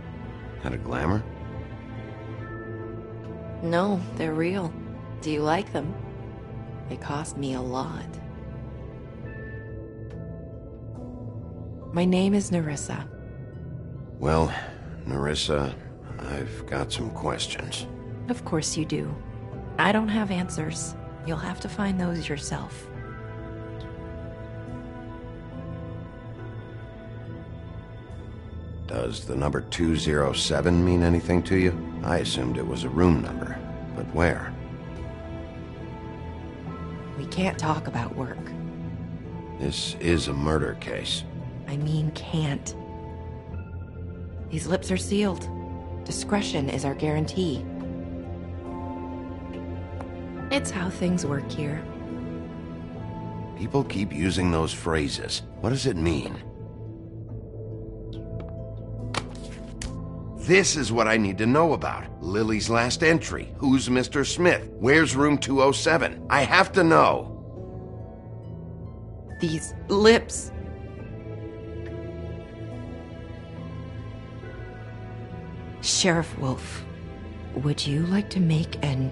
Had a glamour? No, they're real. Do you like them? They cost me a lot. My name is Nerissa. Well, Nerissa, I've got some questions. Of course you do. I don't have answers. You'll have to find those yourself. Does the number 207 mean anything to you? I assumed it was a room number, but where? We can't talk about work. This is a murder case. I mean can't. These lips are sealed. Discretion is our guarantee. It's how things work here. People keep using those phrases. What does it mean? This is what I need to know about. Lily's last entry. Who's Mr. Smith? Where's room 207? I have to know. These lips. Sheriff Wolf, would you like to make an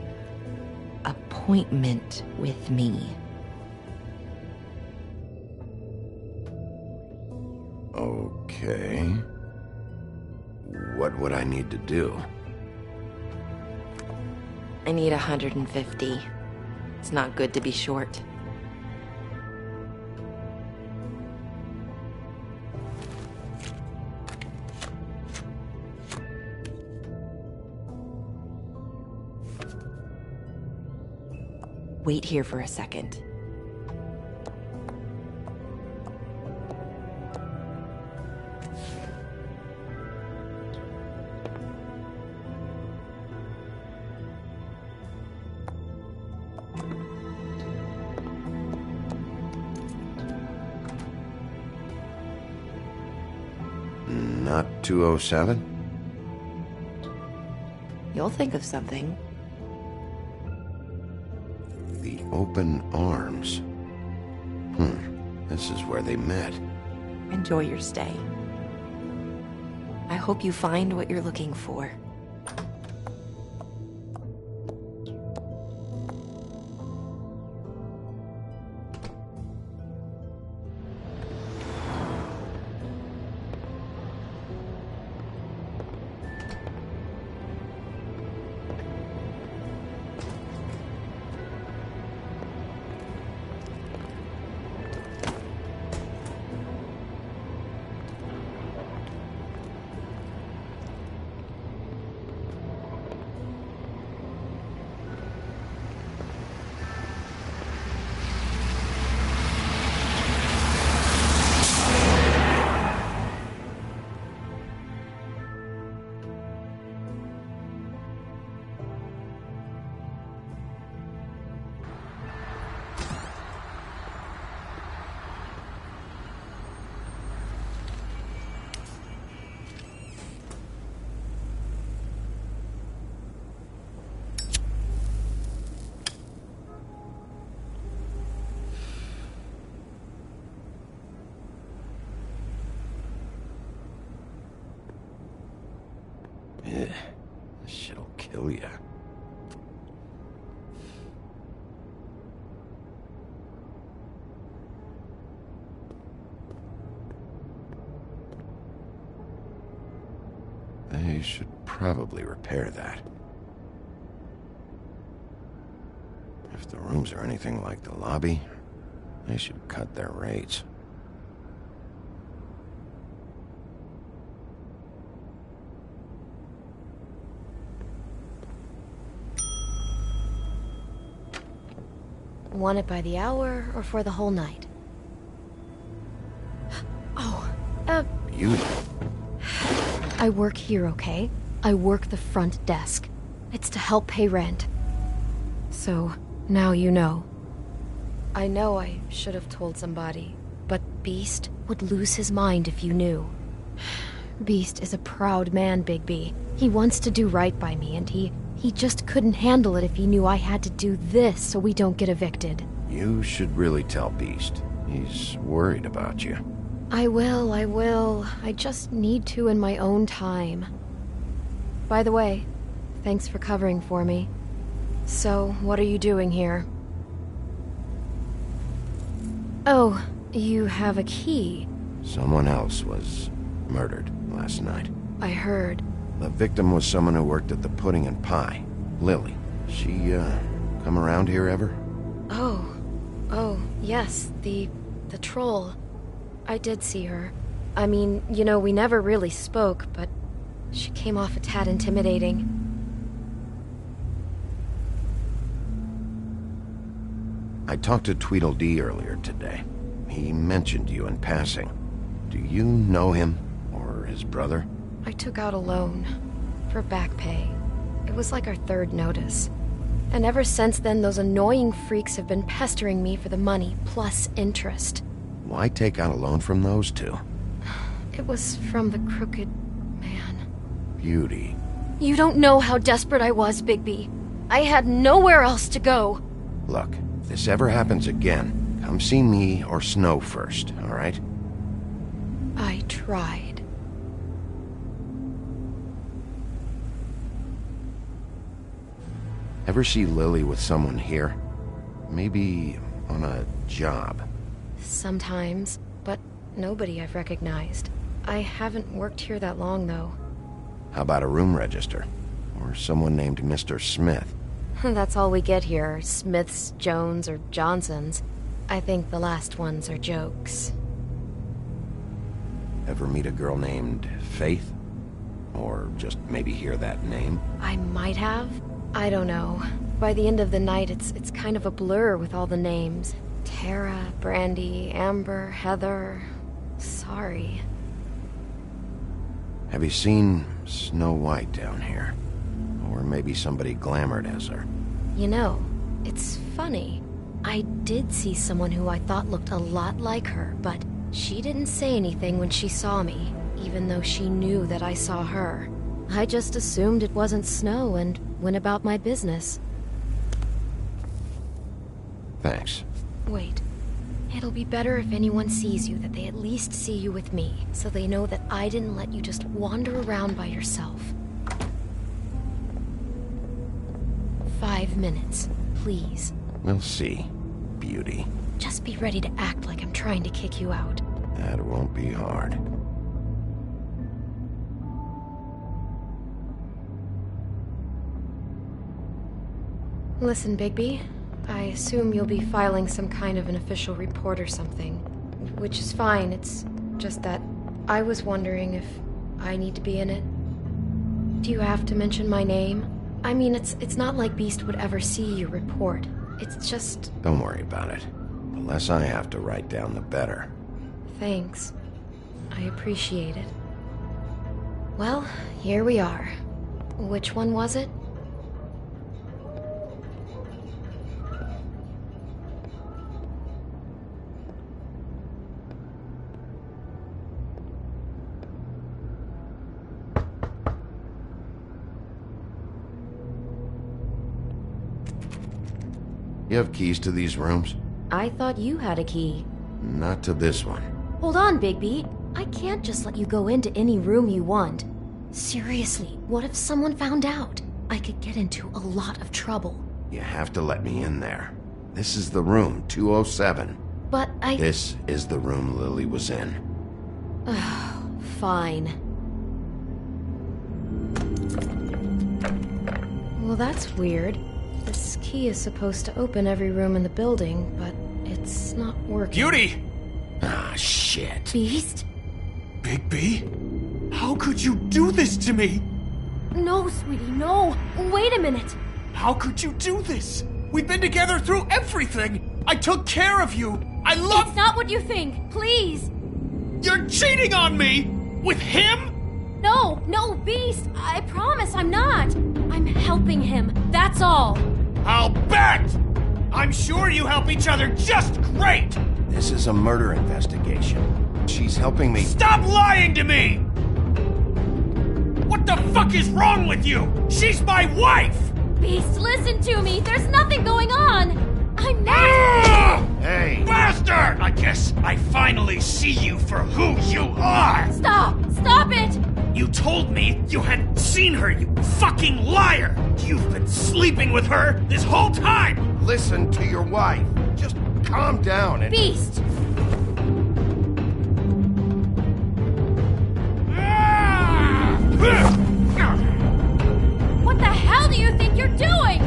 appointment with me? Okay. What would I need to do? I need 150. It's not good to be short. Wait here for a second. Not 207? You'll think of something. The open arms. This is where they met. Enjoy your stay. I hope you find what you're looking for. They should probably repair that. If the rooms are anything like the lobby, they should cut their rates. Want it by the hour or for the whole night? Oh, Beauty. I work here, okay? I work the front desk. It's to help pay rent. So, now you know. I know I should have told somebody, but Beast would lose his mind if you knew. Beast is a proud man, Bigby. He wants to do right by me, and he just couldn't handle it if he knew I had to do this so we don't get evicted. You should really tell Beast. He's worried about you. I will. I just need to in my own time. By the way, thanks for covering for me. So, what are you doing here? Oh, you have a key. Someone else was murdered last night. I heard. The victim was someone who worked at the Pudding and Pie. Lily. She, come around here ever? Oh, yes, the troll. I did see her. I mean, you know, we never really spoke, but she came off a tad intimidating. I talked to Tweedledee earlier today. He mentioned you in passing. Do you know him, or his brother? I took out a loan for back pay. It was like our third notice. And ever since then, those annoying freaks have been pestering me for the money, plus interest. Why take out a loan from those two? It was from the Crooked Man. Beauty. You don't know how desperate I was, Bigby. I had nowhere else to go. Look, if this ever happens again, come see me or Snow first, all right? I tried. Ever see Lily with someone here? Maybe on a job. Sometimes, but nobody I've recognized. I haven't worked here that long, though. How about a room register? Or someone named Mr. Smith? That's all we get here, Smiths, Jones, or Johnsons. I think the last ones are jokes. Ever meet a girl named Faith? Or just maybe hear that name? I might have. I don't know. By the end of the night, it's kind of a blur with all the names. Tara, Brandy, Amber, Heather... Sorry. Have you seen Snow White down here? Or maybe somebody glamored as her? You know, it's funny. I did see someone who I thought looked a lot like her, but she didn't say anything when she saw me, even though she knew that I saw her. I just assumed it wasn't Snow and went about my business. Thanks. Wait. It'll be better if anyone sees you that they at least see you with me, so they know that I didn't let you just wander around by yourself. 5 minutes, please. We'll see, Beauty. Just be ready to act like I'm trying to kick you out. That won't be hard. Listen, Bigby. I assume you'll be filing some kind of an official report or something. Which is fine, it's just that I was wondering if I need to be in it. Do you have to mention my name? I mean, it's not like Beast would ever see your report. It's just... Don't worry about it. The less I have to write down, the better. Thanks. I appreciate it. Well, here we are. Which one was it? You have keys to these rooms? I thought you had a key. Not to this one. Hold on, Bigby. I can't just let you go into any room you want. Seriously, what if someone found out? I could get into a lot of trouble. You have to let me in there. This is the room, 207. But I... This is the room Lily was in. Fine. Well, that's weird. This key is supposed to open every room in the building, but it's not working. Beauty! Ah, shit. Beast? Bigby? How could you do this to me? No, sweetie, no. Wait a minute. How could you do this? We've been together through everything. I took care of you. I love... It's not what you think. Please. You're cheating on me! With him? No, Beast. I promise I'm not. I'm helping him. That's all. I'll bet! I'm sure you help each other just great! This is a murder investigation. She's helping me... Stop lying to me! What the fuck is wrong with you? She's my wife! Beast, listen to me. There's nothing going on. I'm not... Hey! Bastard! I guess I finally see you for who you are! Stop! Stop it! You told me you had seen her, you fucking liar! You've been sleeping with her this whole time! Listen to your wife. Just calm down and... Beast! What the hell do you think you're doing?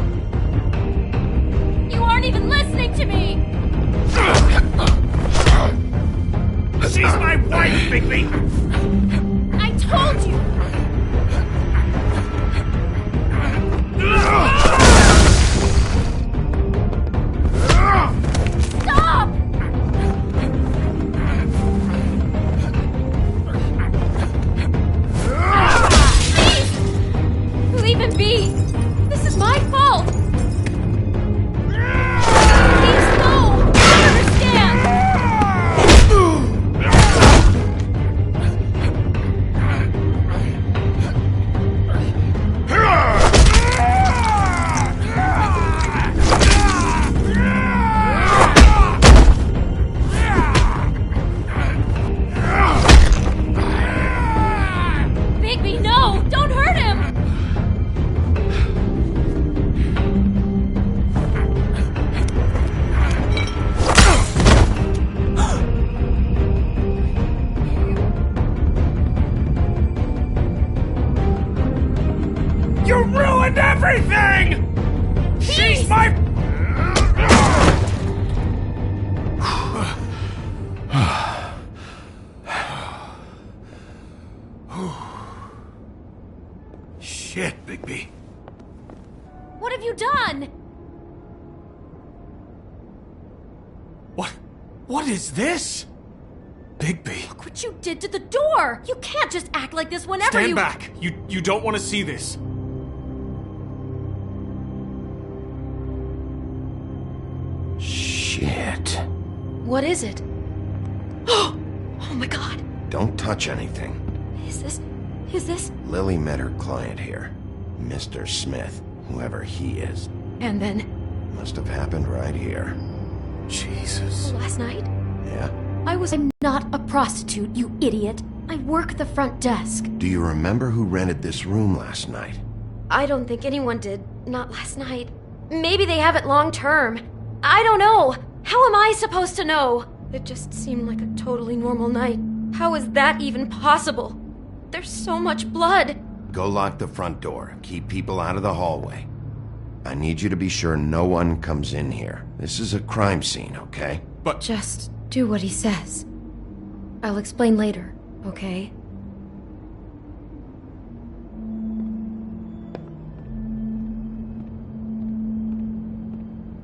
You aren't even listening to me! She's my wife, Bigby! I told you! Stop! Please! Leave him be! This is my fault! Please, no! I understand! Bigby, no! Don't hurt him! You ruined everything! She's my... Shit, Bigby. What have you done? What is this? Bigby. Look what you did to the door! You can't just act like this whenever Stand you... back. You don't want to see this. Shit. What is it? Oh my god. Don't touch anything. Is this? Lily met her client here. Mr. Smith, whoever he is. And then? Must have happened right here. Jesus. Last night? Yeah? I'm not a prostitute, you idiot. I work the front desk. Do you remember who rented this room last night? I don't think anyone did. Not last night. Maybe they have it long term. I don't know. How am I supposed to know? It just seemed like a totally normal night. How is that even possible? There's so much blood. Go lock the front door. Keep people out of the hallway. I need you to be sure no one comes in here. This is a crime scene, okay? But... Just do what he says. I'll explain later, okay?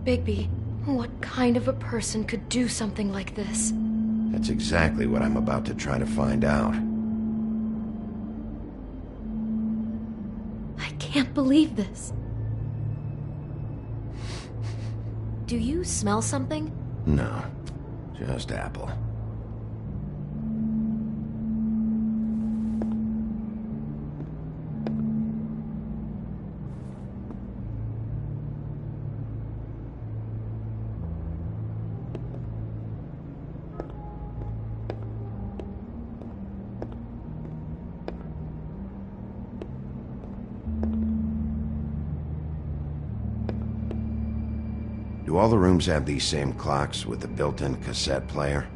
Bigby, what kind of a person could do something like this? That's exactly what I'm about to try to find out. I can't believe this. Do you smell something? No, just apple. Do all the rooms have these same clocks with the built-in cassette player?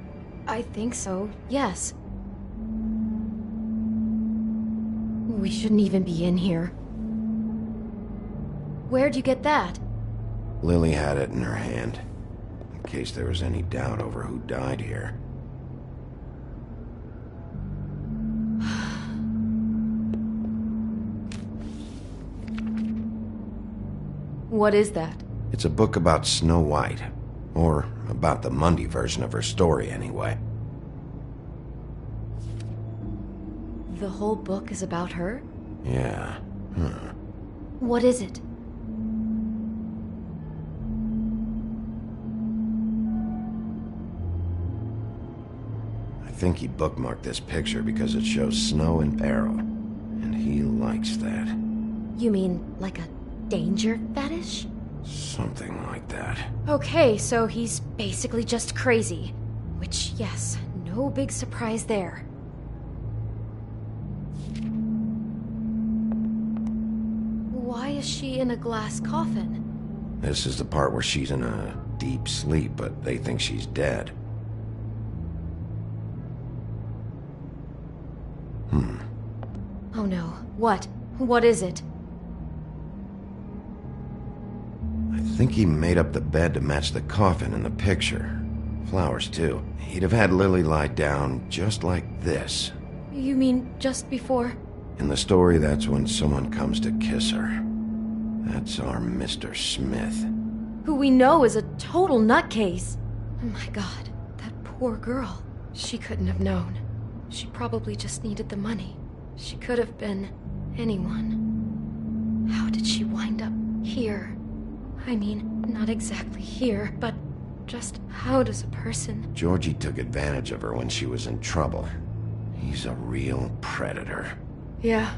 I think so, yes. We shouldn't even be in here. Where'd you get that? Lily had it in her hand, in case there was any doubt over who died here. What is that? It's a book about Snow White. Or about the Mundy version of her story, anyway. The whole book is about her? Yeah. What is it? I think he bookmarked this picture because it shows snow in peril. And he likes that. You mean like a danger fetish? Something like that. Okay, so he's basically just crazy. Which, yes, no big surprise there. Why is she in a glass coffin? This is the part where she's in a deep sleep, but they think she's dead. Oh no. What? What is it? I think he made up the bed to match the coffin in the picture. Flowers, too. He'd have had Lily lie down just like this. You mean just before? In the story, that's when someone comes to kiss her. That's our Mr. Smith. Who we know is a total nutcase. Oh my god, that poor girl. She couldn't have known. She probably just needed the money. She could have been anyone. How did she wind up here? I mean, not exactly here, but just how does a person... Georgie took advantage of her when she was in trouble. He's a real predator. Yeah.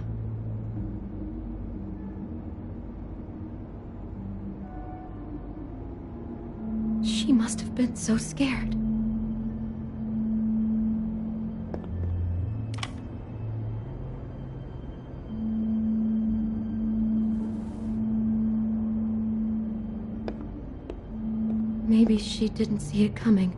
She must have been so scared. Maybe she didn't see it coming.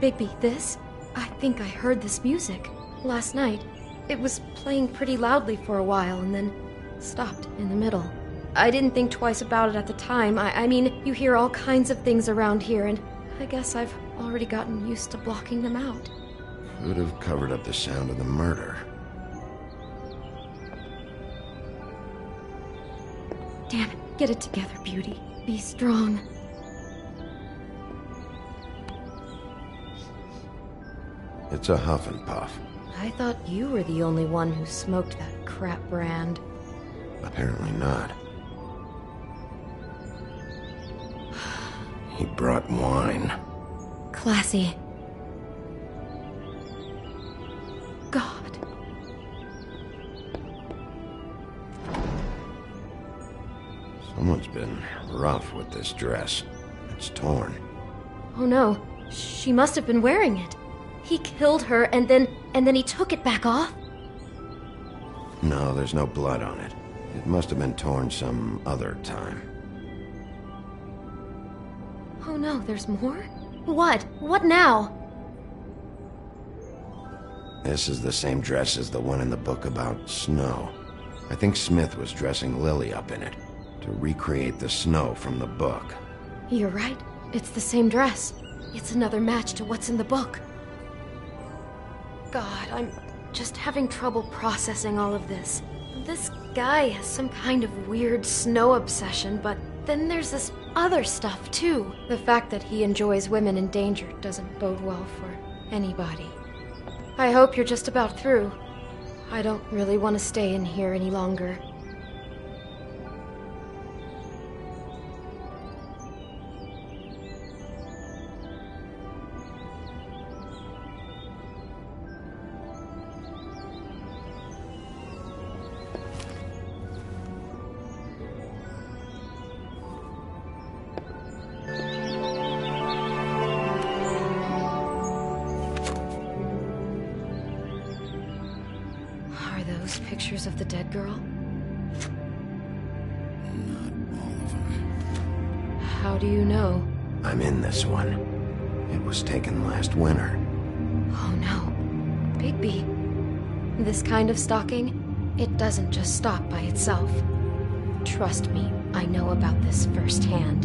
Bigby, this? I think I heard this music last night. It was playing pretty loudly for a while and then stopped in the middle. I didn't think twice about it at the time. I mean, you hear all kinds of things around here, and I guess I've already gotten used to blocking them out. Could have covered up the sound of the murder. Damn it, get it together, Beauty. Be strong. It's a huff and puff. I thought you were the only one who smoked that crap brand. Apparently not. He brought wine. Classy. God. Someone's been rough with this dress. It's torn. Oh no, she must have been wearing it. He killed her and then he took it back off? No, there's no blood on it. It must have been torn some other time. Oh no, there's more? What? What now? This is the same dress as the one in the book about snow. I think Smith was dressing Lily up in it to recreate the snow from the book. You're right. It's the same dress. It's another match to what's in the book. God, I'm just having trouble processing all of this. This guy has some kind of weird snow obsession, but then there's this other stuff too. The fact that he enjoys women in danger doesn't bode well for anybody. I hope you're just about through. I don't really want to stay in here any longer. girl? How do you know? I'm in this one. It was taken last winter. Oh no. Bigby. This kind of stalking, it doesn't just stop by itself. Trust me, I know about this firsthand.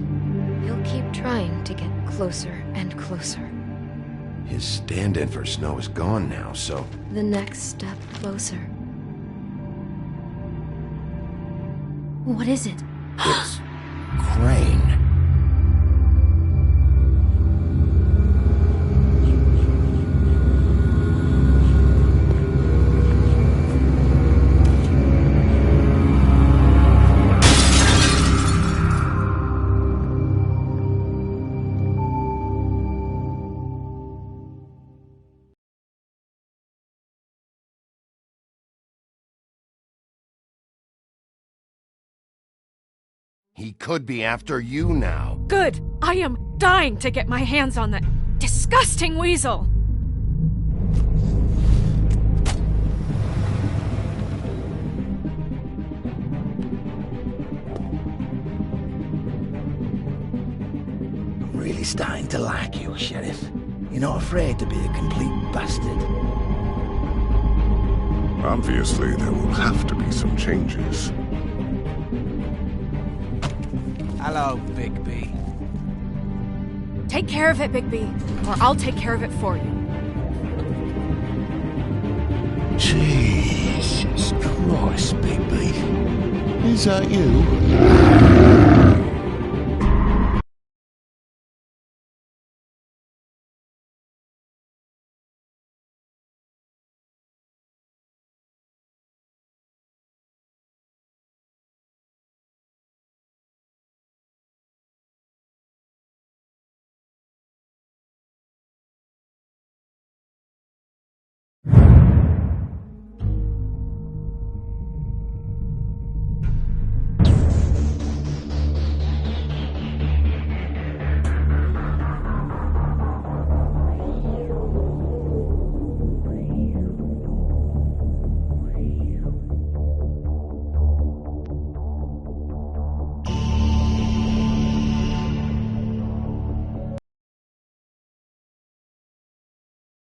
He'll keep trying to get closer and closer. His stand-in for Snow is gone now, so... The next step closer. What is it? It's... Crane. He could be after you now. Good! I am dying to get my hands on that disgusting weasel! I'm really starting to like you, Sheriff. You're not afraid to be a complete bastard. Obviously, there will have to be some changes. Hello, Bigby. Take care of it, Bigby, or I'll take care of it for you. Jesus Christ, Bigby. Is that you?